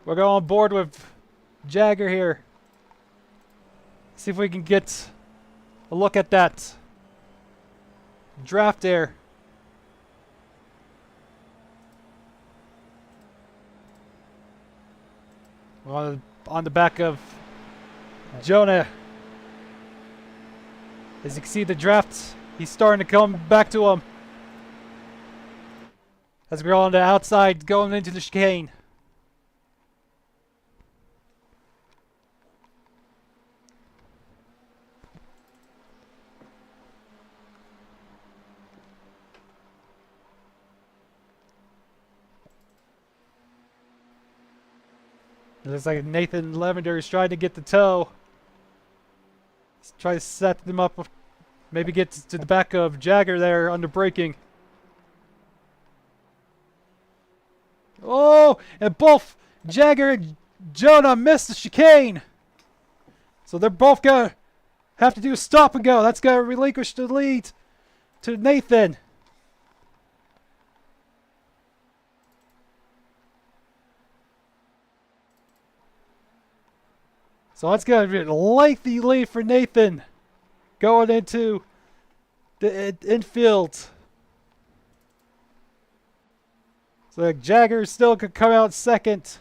We're going on board with Jagger here. See if we can get a look at that draft there. We're on the back of Jonah. As you can see, the draft, he's starting to come back to him. As we're on the outside, going into the chicane. It looks like Nathan Lavender is trying to get the tow. Let's try to set them up. Maybe get to the back of Jagger there under braking. Oh, and both Jagger and Jonah missed the chicane. So they're both going to have to do a stop and go. That's going to relinquish the lead to Nathan. So that's going to be a lengthy lead for Nathan going into the infield. So Jagger still could come out second.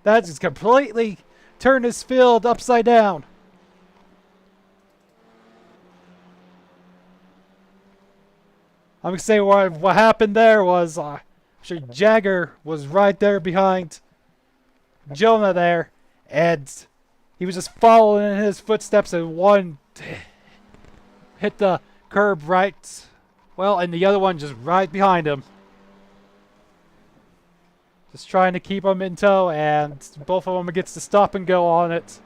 That just completely turned his field upside down. I'm going to say what happened there was, I'm sure Jagger was right there behind Jonah there. And he was just following in his footsteps, and one hit the curb right, well, and the other one just right behind him. Just trying to keep him in tow, and both of them gets to stop and go on it.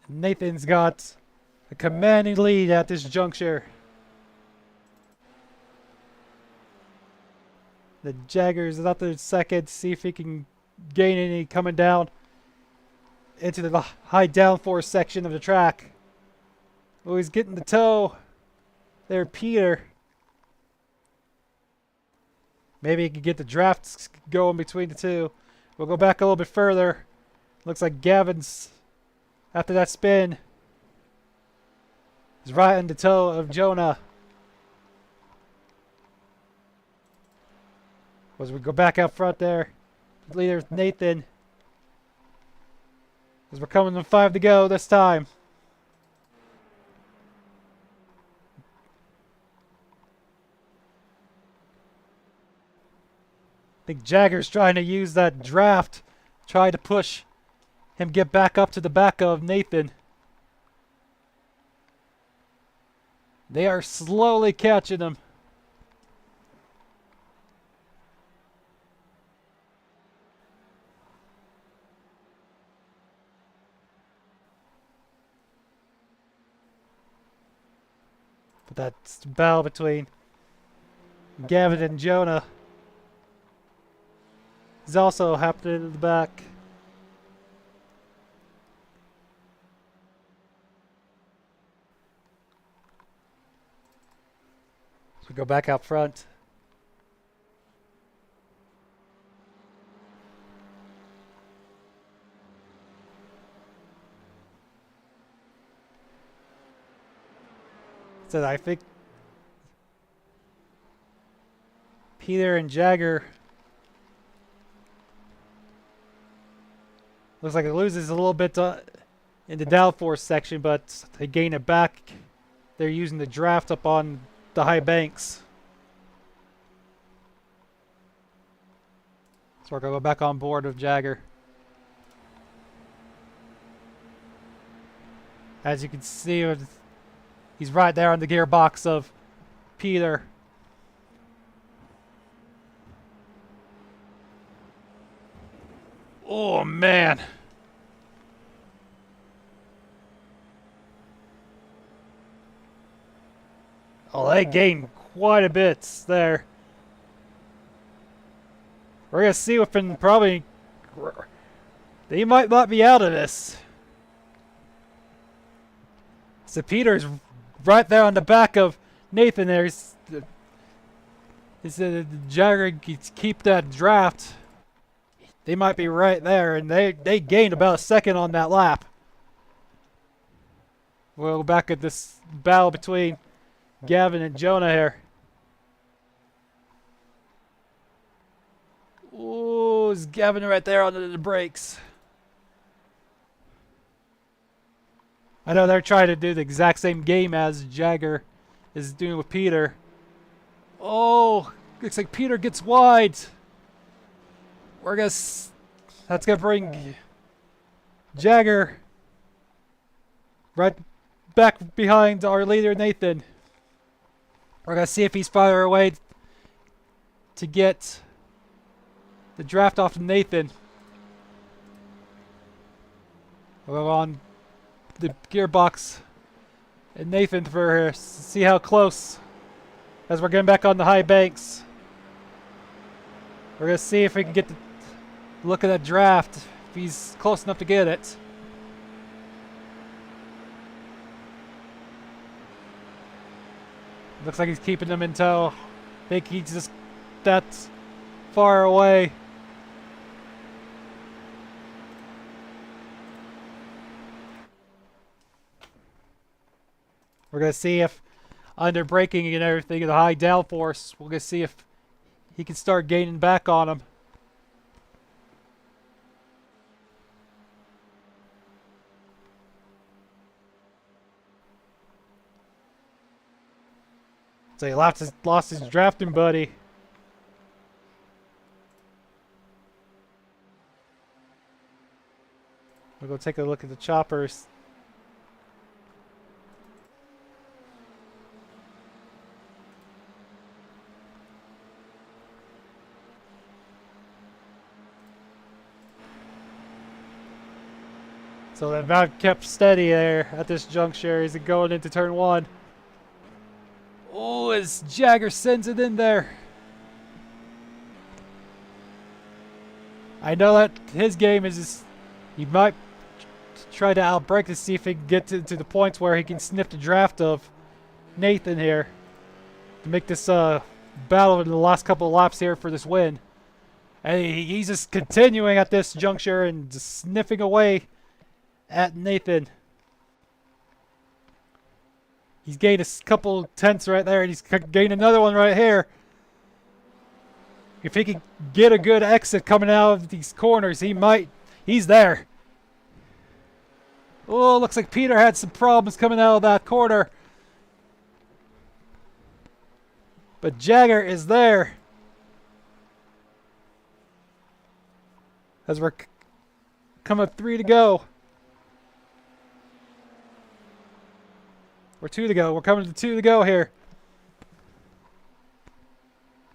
Nathan's got a commanding lead at this juncture. The Jagger's out there second, see if he can gain any coming down into the high downforce section of the track. Oh, he's getting the tow there, Peter. Maybe he can get the drafts going between the two. We'll go back a little bit further. Looks like Gavin's, after that spin, is right in the toe of Jonah. As we go back out front there, leader Nathan. As we're coming to 5 to go this time. I think Jagger's trying to use that draft, try to push him get back up to the back of Nathan. They are slowly catching him. But that's the battle between Gavin and Jonah is also happening in the back. So we go back out front. So I think Peter and Jagger, looks like it loses a little bit in the downforce section, but they gain it back. They're using the draft up on the high banks. So we're going to go back on board with Jagger. As you can see, he's right there on the gearbox of Peter. Oh, man. Oh, they gained quite a bit there. We're going to see within probably They might not be out of this. So Peter's right there on the back of Nathan there. Jagger keep that draft. They might be right there, and they gained about a second on that lap. We'll go back at this battle between Gavin and Jonah here. Ooh, is Gavin right there on the brakes. I know they're trying to do the exact same game as Jagger is doing with Peter. Oh, looks like Peter gets wide. That's gonna bring Jagger right back behind our leader Nathan. We're gonna see if he's farther away to get the draft off of Nathan. We're on the gearbox and Nathan for her. See how close as we're getting back on the high banks. We're gonna see if we can get the look at that draft, if he's close enough to get it. Looks like he's keeping them in tow. I think he's just that far away. We're going to see if under braking and everything at a high downforce, we're going to see if he can start gaining back on him. So he lost his drafting buddy. We'll go take a look at the choppers. So the valve kept steady there at this juncture as it going into turn one. Oh, as Jagger sends it in there. I know that his game is just, he might try to outbrake to see if he can get to the points where he can sniff the draft of Nathan here to make this battle in the last couple of laps here for this win. And he's just continuing at this juncture and just sniffing away at Nathan. He's gained a couple tenths right there, and he's gained another one right here. If he can get a good exit coming out of these corners, he's there. Oh, looks like Peter had some problems coming out of that corner. But Jagger is there. As we're coming up 3 to go. Or 2 to go. We're coming to 2 to go here.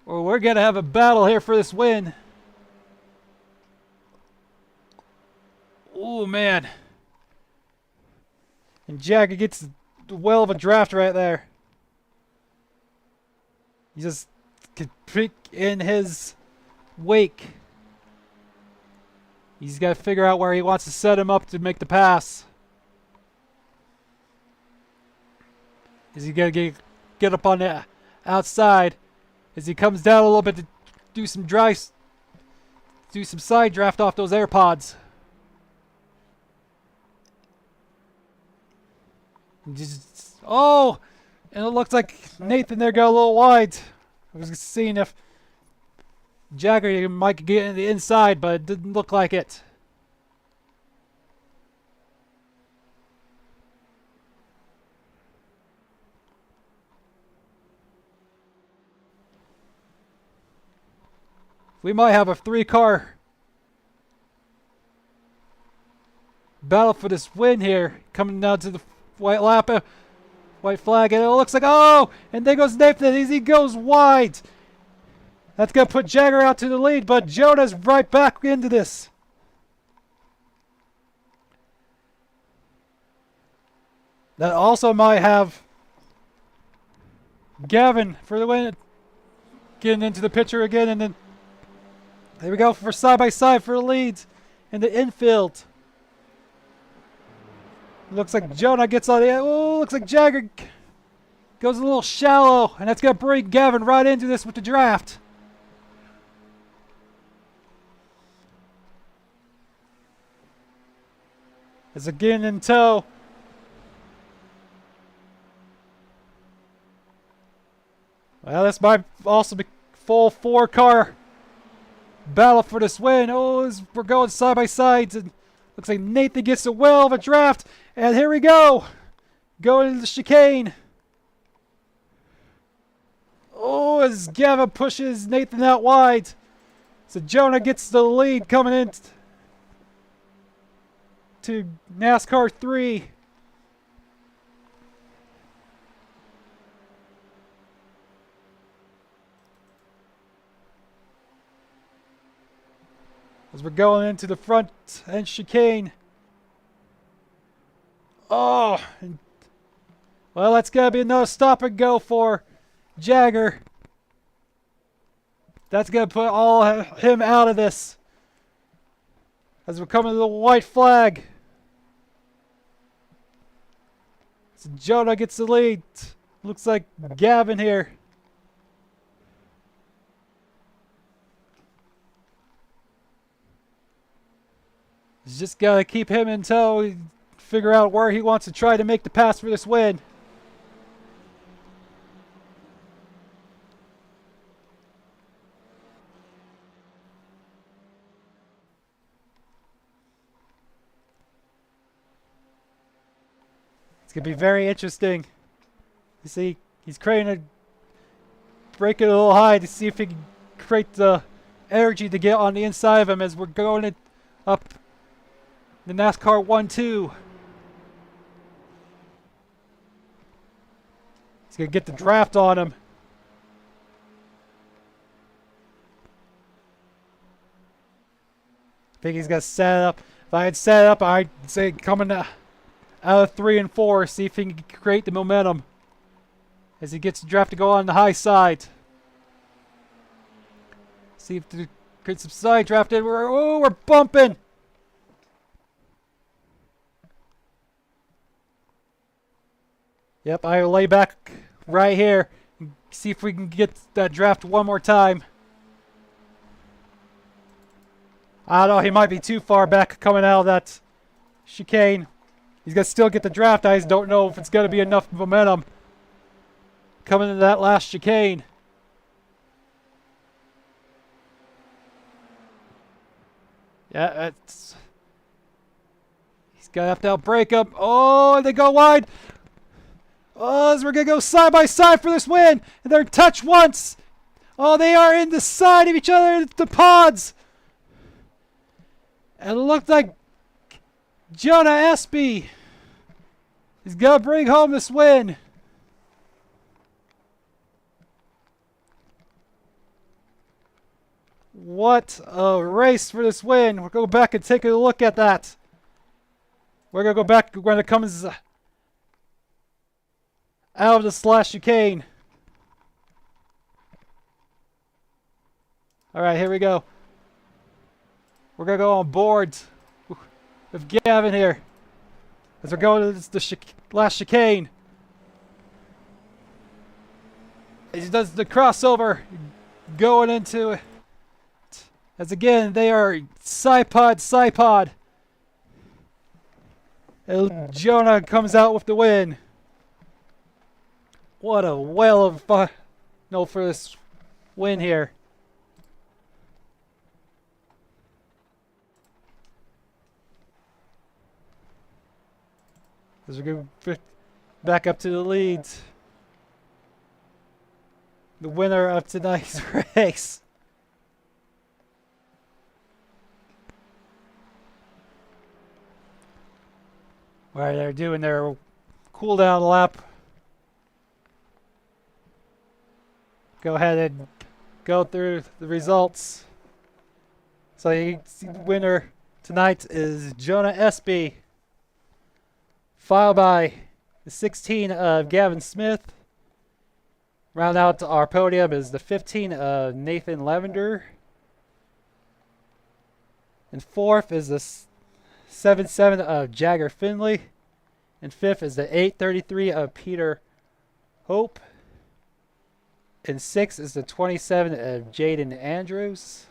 Well, we're going to have a battle here for this win. Oh, man. And Jagger gets a well of a draft right there. He just can pick in his wake. He's got to figure out where he wants to set him up to make the pass. Is he going to get up on the outside as he comes down a little bit to do some side draft off those AirPods? Oh, and it looks like Nathan there got a little wide. I was seeing if Jagger might get in the inside, but it didn't look like it. We might have a 3-car battle for this win here, coming down to the white lap, white flag, and it looks like, oh, and there goes Nathan as he goes wide. That's going to put Jagger out to the lead, but Jonah's right back into this. That also might have Gavin for the win, getting into the picture again, and then there we go for side by side for the lead. in the infield. Looks like Jonah gets on the... Oh, looks like Jagger goes a little shallow. And that's going to bring Gavin right into this with the draft. Is again in tow. Well, this might also be full 4-car battle for this win. Oh, we're going side by side. And looks like Nathan gets a well of a draft. And here we go. Going into the chicane. Oh, as Gavin pushes Nathan out wide. So Jonah gets the lead coming in to NASCAR 3. As we're going into the front end chicane. Oh, well, that's going to be another stop and go for Jagger. That's going to put all him out of this. As we're coming to the white flag. So Jonah gets the lead. Looks like Gavin here. He's just got to keep him in tow. Figure out where he wants to try to make the pass for this win. It's going to be very interesting. You see, he's creating a break it a little high to see if he can create the energy to get on the inside of him as we're going up the NASCAR 1-2. He's going to get the draft on him. I think he's going to set it up. If I had set it up, I'd say coming out of 3 and 4, see if he can create the momentum as he gets the draft to go on the high side. See if the create some side draft in. We're bumping. Yep, I will lay back right here and see if we can get that draft one more time. I don't know, he might be too far back coming out of that chicane. He's going to still get the draft. I just don't know if it's going to be enough momentum coming into that last chicane. Yeah, it's... He's going to have to outbrake him. Oh, they go wide. Oh, we're going to go side by side for this win. And they're touch once. Oh, they are in the side of each other, the pods. And it looked like Jonah Espy is going to bring home this win. What a race for this win. We'll go back and take a look at that. We're going to go back when it comes out of this last chicane. Alright, here we go. We're going to go on board with Gavin here as we're going to the last chicane. As he does the crossover going into it. As again, they are side pod. And Jonah comes out with the win. What a whale of fun for this win here. As we go back up to the leads. The winner of tonight's race. While they're doing their cool down lap. Go ahead and go through the results. So you see the winner tonight is Jonah Espy, followed by the 16 of Gavin Smith. Round out our podium is the 15 of Nathan Lavender. And fourth is the 77 of Jagger Finley. And fifth is the 833 of Peter Hope. And sixth is the 27 of Jaden Andrews.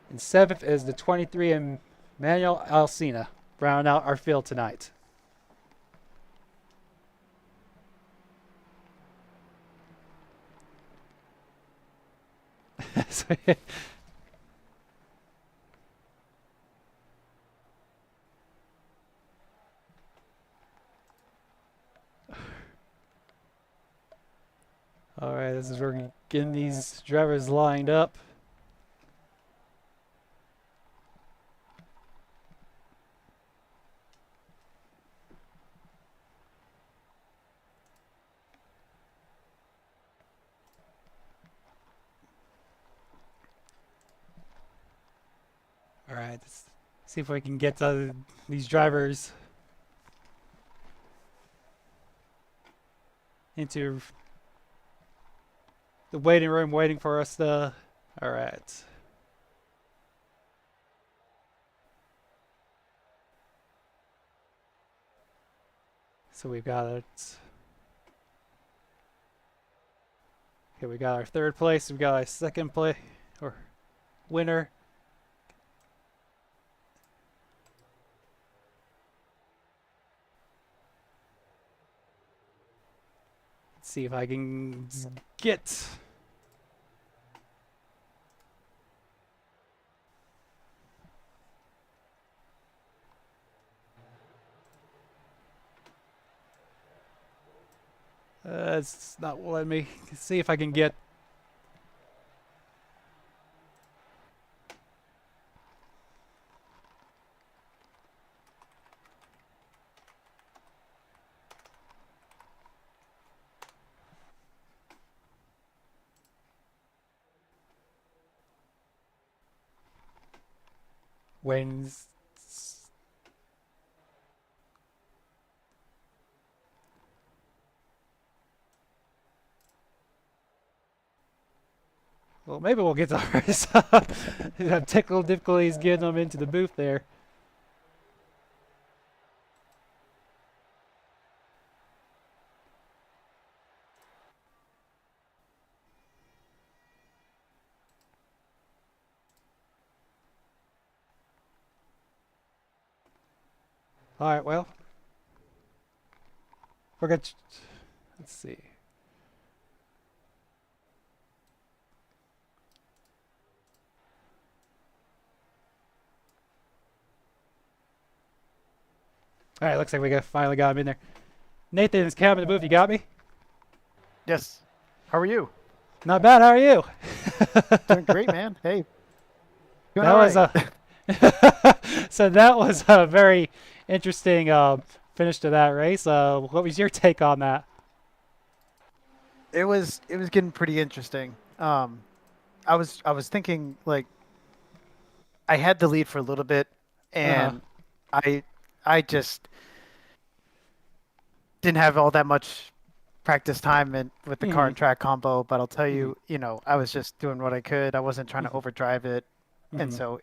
And seventh is the 23 of Manuel Alcina, rounding out our field tonight. Alright, this is where we're getting these drivers lined up. Alright, let's see if we can get these drivers into the waiting room waiting for us to... Alright. So we've got it. Okay, we got our third place, we got our second place, or winner. Let's see if I can get... it's not letting me see if I can get... when... Well, maybe we'll get to ours. Have technical difficulties getting them into the booth there. Alright, well. We're going to... Let's see. Alright, looks like we finally got him in there. Nathan's cab in the booth, you got me? Yes. How are you? Not bad, how are you? Doing great, man. Hey. Doing That all was right. So that was a very interesting finish to that race. What was your take on that? It was getting pretty interesting. I was thinking, like, I had the lead for a little bit, and I just didn't have all that much practice time with the car and track combo. But I'll tell you, I was just doing what I could. I wasn't trying to overdrive it, and so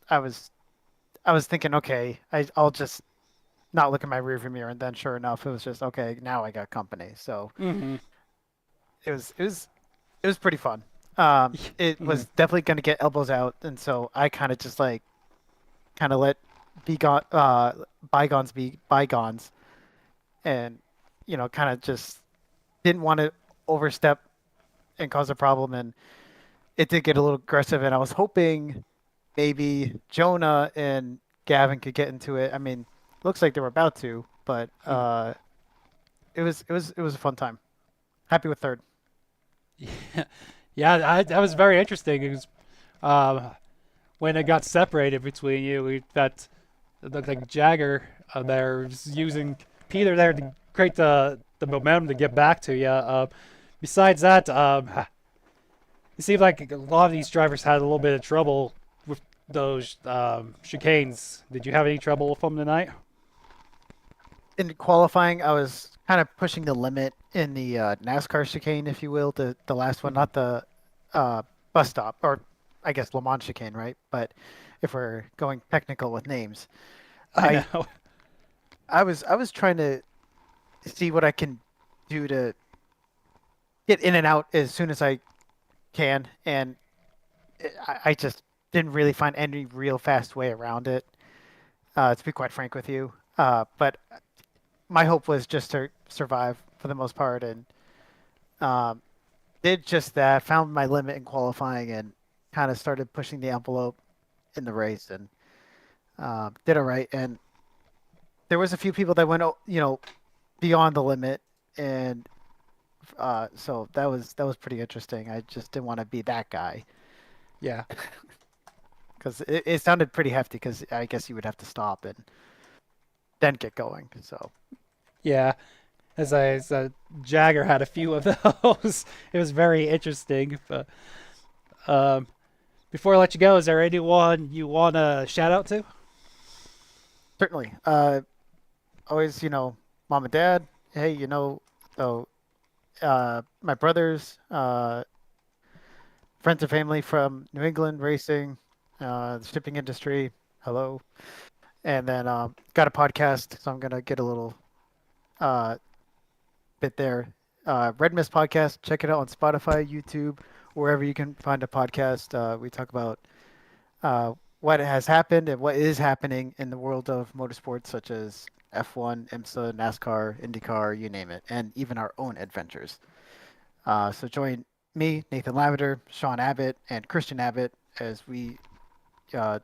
I was thinking, okay, I'll just not look at my rearview mirror, and then sure enough, it was just okay. Now I got company, so it was pretty fun. It was definitely going to get elbows out, and so I kind of just let bygones be bygones, and kind of just didn't want to overstep and cause a problem, and it did get a little aggressive, and I was hoping maybe Jonah and Gavin could get into it. I mean, looks like they were about to, but it was a fun time. Happy with third. Yeah, that was very interesting. It was when it got separated between you. It looked like Jagger there was using Peter there to create the momentum to get back to you. Besides that, it seemed like a lot of these drivers had a little bit of trouble with those chicanes. Did you have any trouble with them tonight? In qualifying, I was kind of pushing the limit in the NASCAR chicane, if you will, the last one, not the bus stop or I guess Le Mans chicane, right? But if we're going technical with names, I I know. I was trying to see what I can do to get in and out as soon as I can, and I just didn't really find any real fast way around it. To be quite frank with you, but my hope was just to survive for the most part, and um, did just that. Found my limit in qualifying, and kind of started pushing the envelope in the race, and did all right. And there was a few people that went, beyond the limit, and so that was pretty interesting. I just didn't want to be that guy Yeah. because it sounded pretty hefty. Because I guess you would have to stop and then get going. So Yeah. As Jagger had a few of those. It was very interesting. But um, before I let you go, is there anyone you want to shout out to? certainly, always, mom and dad. Hey, so my brothers, friends and family from New England racing, the shipping industry. Hello, and then got a podcast, so I'm gonna get a little uh, bit there. Red Mist podcast. Check it out on Spotify, YouTube, wherever you can find a podcast. We talk about what has happened and what is happening in the world of motorsports, such as F1, IMSA, NASCAR, IndyCar, you name it, and even our own adventures. So join me, Nathan Lavender, Sean Abbott, and Christian Abbott as we uh,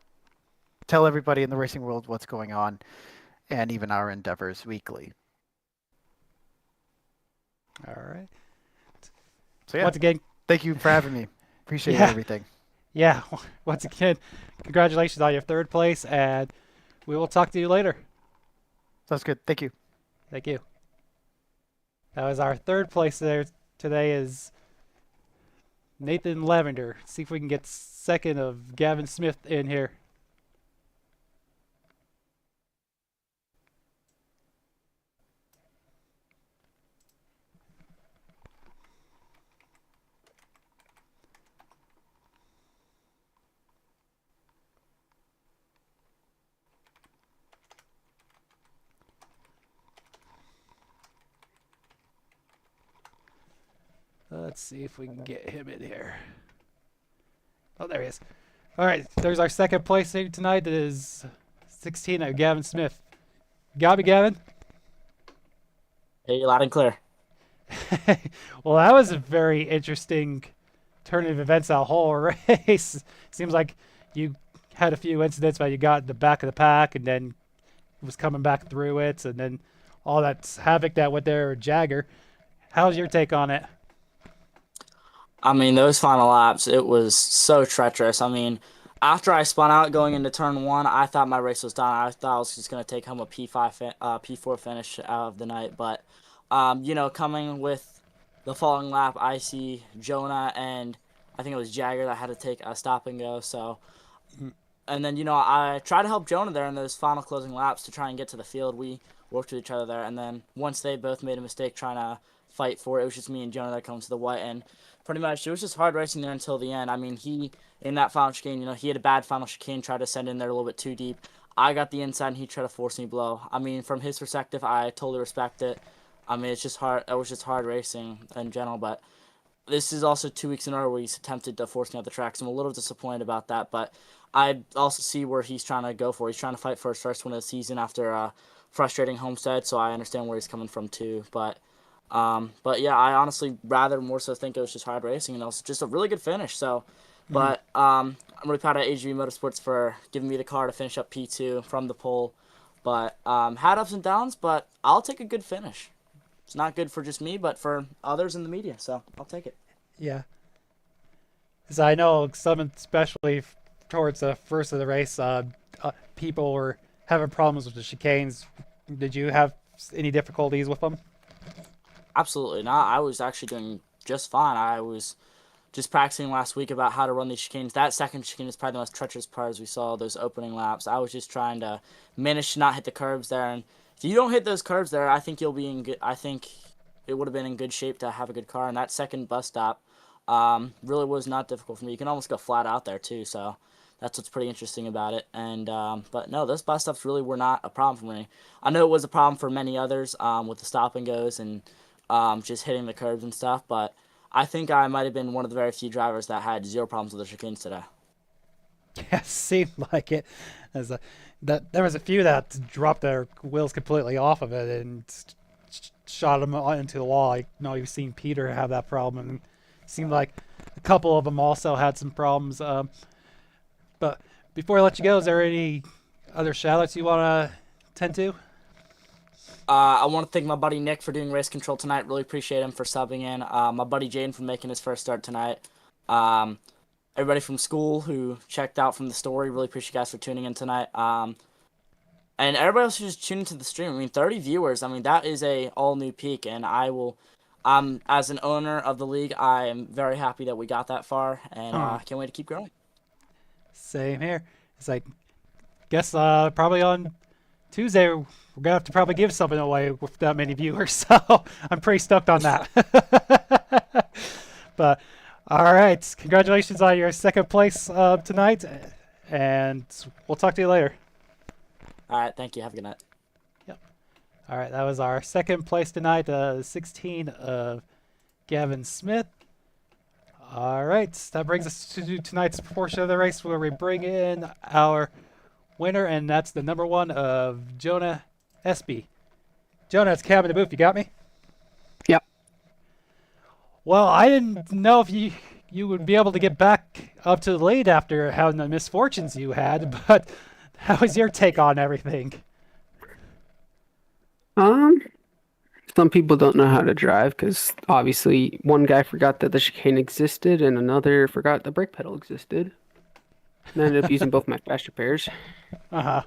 tell everybody in the racing world what's going on and even our endeavors weekly. All right. So yeah, Once again, thank you for having me. Appreciate yeah, everything. yeah. Once again, congratulations on your third place, and we will talk to you later. Sounds good. Thank you. Thank you. That was our third place there today is Nathan Lavender. See if we can get second of Gavin Smith in here. Let's see if we can get him in here. Oh, there he is. All right, there's our second placing tonight. It is 16 of Gavin Smith. Got me, Gavin? Hey, loud and clear. Well, that was a very interesting turn of events, that whole race. Seems like you had a few incidents where you got in the back of the pack and then was coming back through it, and then all that havoc that went there with Jagger. How's your take on it? I mean, those final laps, it was so treacherous. I mean, after I spun out going into turn one, I thought my race was done. I thought I was just gonna take home a P4 finish out of the night. But, coming with the following lap, I see Jonah and I think it was Jagger that had to take a stop and go. So, and then I tried to help Jonah there in those final closing laps to try and get to the field. We worked with each other there, and then once they both made a mistake trying to fight for it, it was just me and Jonah that comes to the white, and pretty much it was just hard racing there until the end. I mean, he in that final chicane, he had a bad final chicane, tried to send in there a little bit too deep. I got the inside, and he tried to force me below. I mean, from his perspective, I totally respect it. I mean, it's just hard. It was just hard racing in general, but this is also 2 weeks in a row where he's attempted to force me off the track, so I'm a little disappointed about that. But I also see where he's trying to go for. He's trying to fight for his first win of the season after a frustrating Homestead, so I understand where he's coming from too. But yeah, I honestly rather more so think it was just hard racing, and it was just a really good finish. So, but I'm really proud of AGV Motorsports for giving me the car to finish up P2 from the pole. But had ups and downs, but I'll take a good finish. It's not good for just me, but for others in the media, so I'll take it. Yeah. Because I know some, especially towards the first of the race, people were having problems with the chicanes. Did you have any difficulties with them? Absolutely not. I was actually doing just fine. I was just practicing last week about how to run these chicanes. That second chicane is probably the most treacherous part as we saw those opening laps. I was just trying to manage to not hit the curbs there, and if you don't hit those curbs there, I think you'll be in good. I think it would have been in good shape to have a good car. And that second bus stop, Really was not difficult for me. You can almost go flat out there too, so that's what's pretty interesting about it. And but no, those bus stops really were not a problem for me. I know it was a problem for many others with the stop and goes and just hitting the curbs and stuff, but I think I might have been one of the very few drivers that had zero problems with the chicanes today. Yeah, seemed like it. As that there was a few that dropped their wheels completely off of it and shot them into the wall. I know you've seen Peter have that problem. And it seemed like a couple of them also had some problems. But before I let you go, is there any other shout-outs you want to tend to? I want to thank my buddy Nick for doing race control tonight. Really appreciate him for subbing in. My buddy Jaden for making his first start tonight. Everybody from school who checked out from the story. Really appreciate you guys for tuning in tonight. And everybody else who's just tuning to the stream. I mean, 30 viewers. I mean, that is a all-new peak, and I will. As an owner of the league, I am very happy that we got that far, and I can't wait to keep growing. Same here. It's like, guess probably on Tuesday we're gonna have to probably give something away with that many viewers. So I'm pretty stoked on that. But all right, congratulations on your second place tonight, and we'll talk to you later. All right, thank you. Have a good night. Yep. All right, that was our second place tonight, 16 of Gavin Smith. All right, that brings us to tonight's portion of the race where we bring in our winner, and that's the number 1 of Jonah Espy. Jonah, it's Cam in the booth. You got me? Yep. Well, I didn't know if you would be able to get back up to the lead after having the misfortunes you had, but how was your take on everything? Some people don't know how to drive because obviously one guy forgot that the chicane existed and another forgot the brake pedal existed. And I ended up using both my fast repairs. Uh-huh.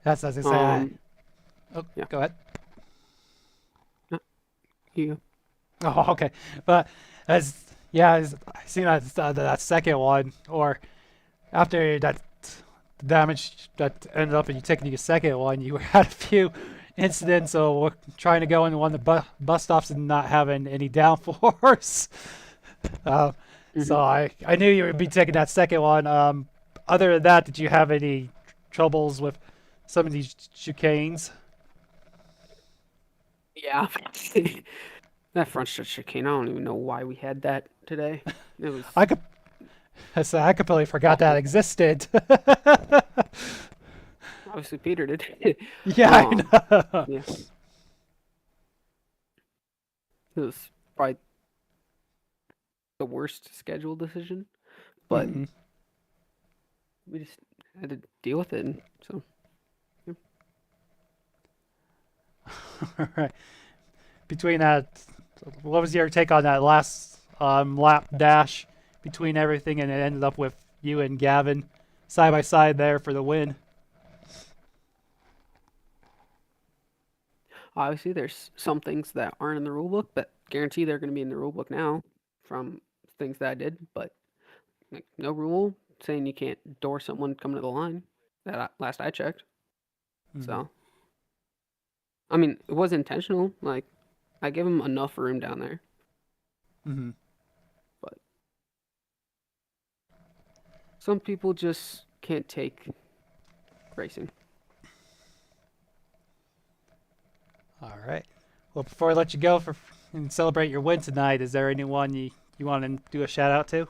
That's as I say. Oh, yeah. Go ahead. Yeah. Oh, okay. But I seen that second one, or after that damage that ended up in you taking your second one, you had a few incidents of trying to go into one of the bus stops and not having any downforce. So I knew you would be taking that second one. Other than that, did you have any troubles with some of these chicanes? Yeah. That front stretch chicane, I don't even know why we had that today. It was I completely forgot that existed. obviously Peter did. Yeah, I know. Yeah. It was probably the worst schedule decision, but we just had to deal with it. And so, yeah. All right. Between that, what was your take on that last lap dash between everything, and it ended up with you and Gavin side by side there for the win? Obviously, there's some things that aren't in the rule book, but guarantee they're going to be in the rule book now from things that I did. But like, no rule saying you can't door someone coming to the line. Last I checked. So, I mean, it was intentional. Like, I give him enough room down there. But some people just can't take racing. All right. Well, before I let you go and celebrate your win tonight, is there anyone you want to do a shout out to?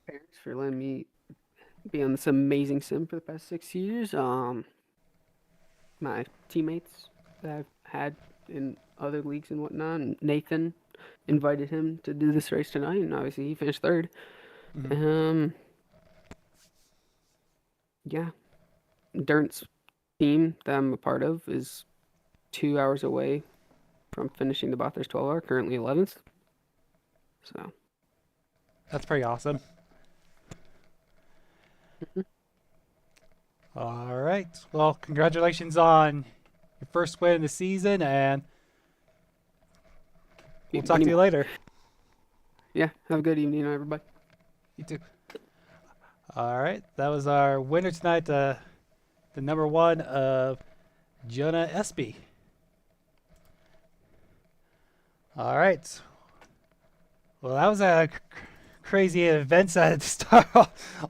Parents for letting me be on this amazing sim for the past 6 years. My teammates that I've had in other leagues and whatnot. And Nathan invited him to do this race tonight, and obviously he finished third. Yeah. Durnt's team that I'm a part of is 2 hours away from finishing the Bathurst 12-hour, currently 11th. So That's pretty awesome. All right. Well, congratulations on your first win of the season, and we'll talk to you later. Yeah, have a good evening, everybody. You too. All right. That was our winner tonight, the number 1 of Jonah Espy. All right. Well, that was a crazy events that start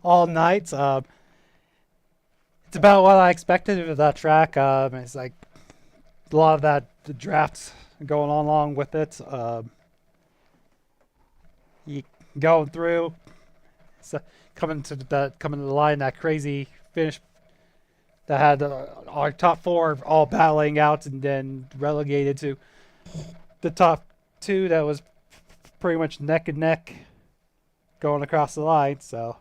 all night. It's about what I expected of that track. It's like a lot of that the drafts going on along with it. You going through, so coming to the line, that crazy finish that had our top 4 all battling out, and then relegated to the top 2 that was pretty much neck and neck going across the line. So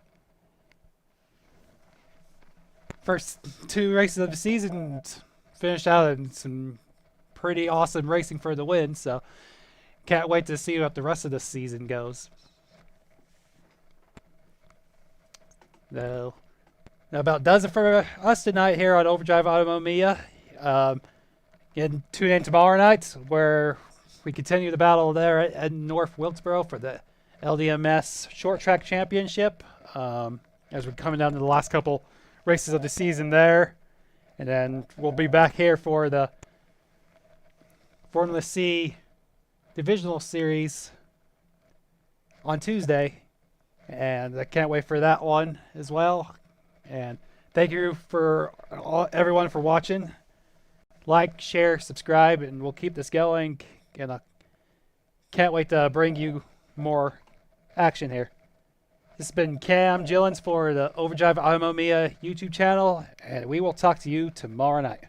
first 2 races of the season finished out in some pretty awesome racing for the win. So can't wait to see what the rest of the season goes. No. That about does it for us tonight here on Overdrive Automotive Media. And tune in tomorrow night where we continue the battle there at North Wilkesboro for the LDMS Short Track Championship. As we're coming down to the last couple races of the season there. And then we'll be back here for the Formula C Divisional Series on Tuesday. And I can't wait for that one as well. And thank you for everyone for watching. Like, share, subscribe, and we'll keep this going. And I can't wait to bring you more action here. This has been Cam Gillens for the Overdrive Automotive Media YouTube channel, and we will talk to you tomorrow night.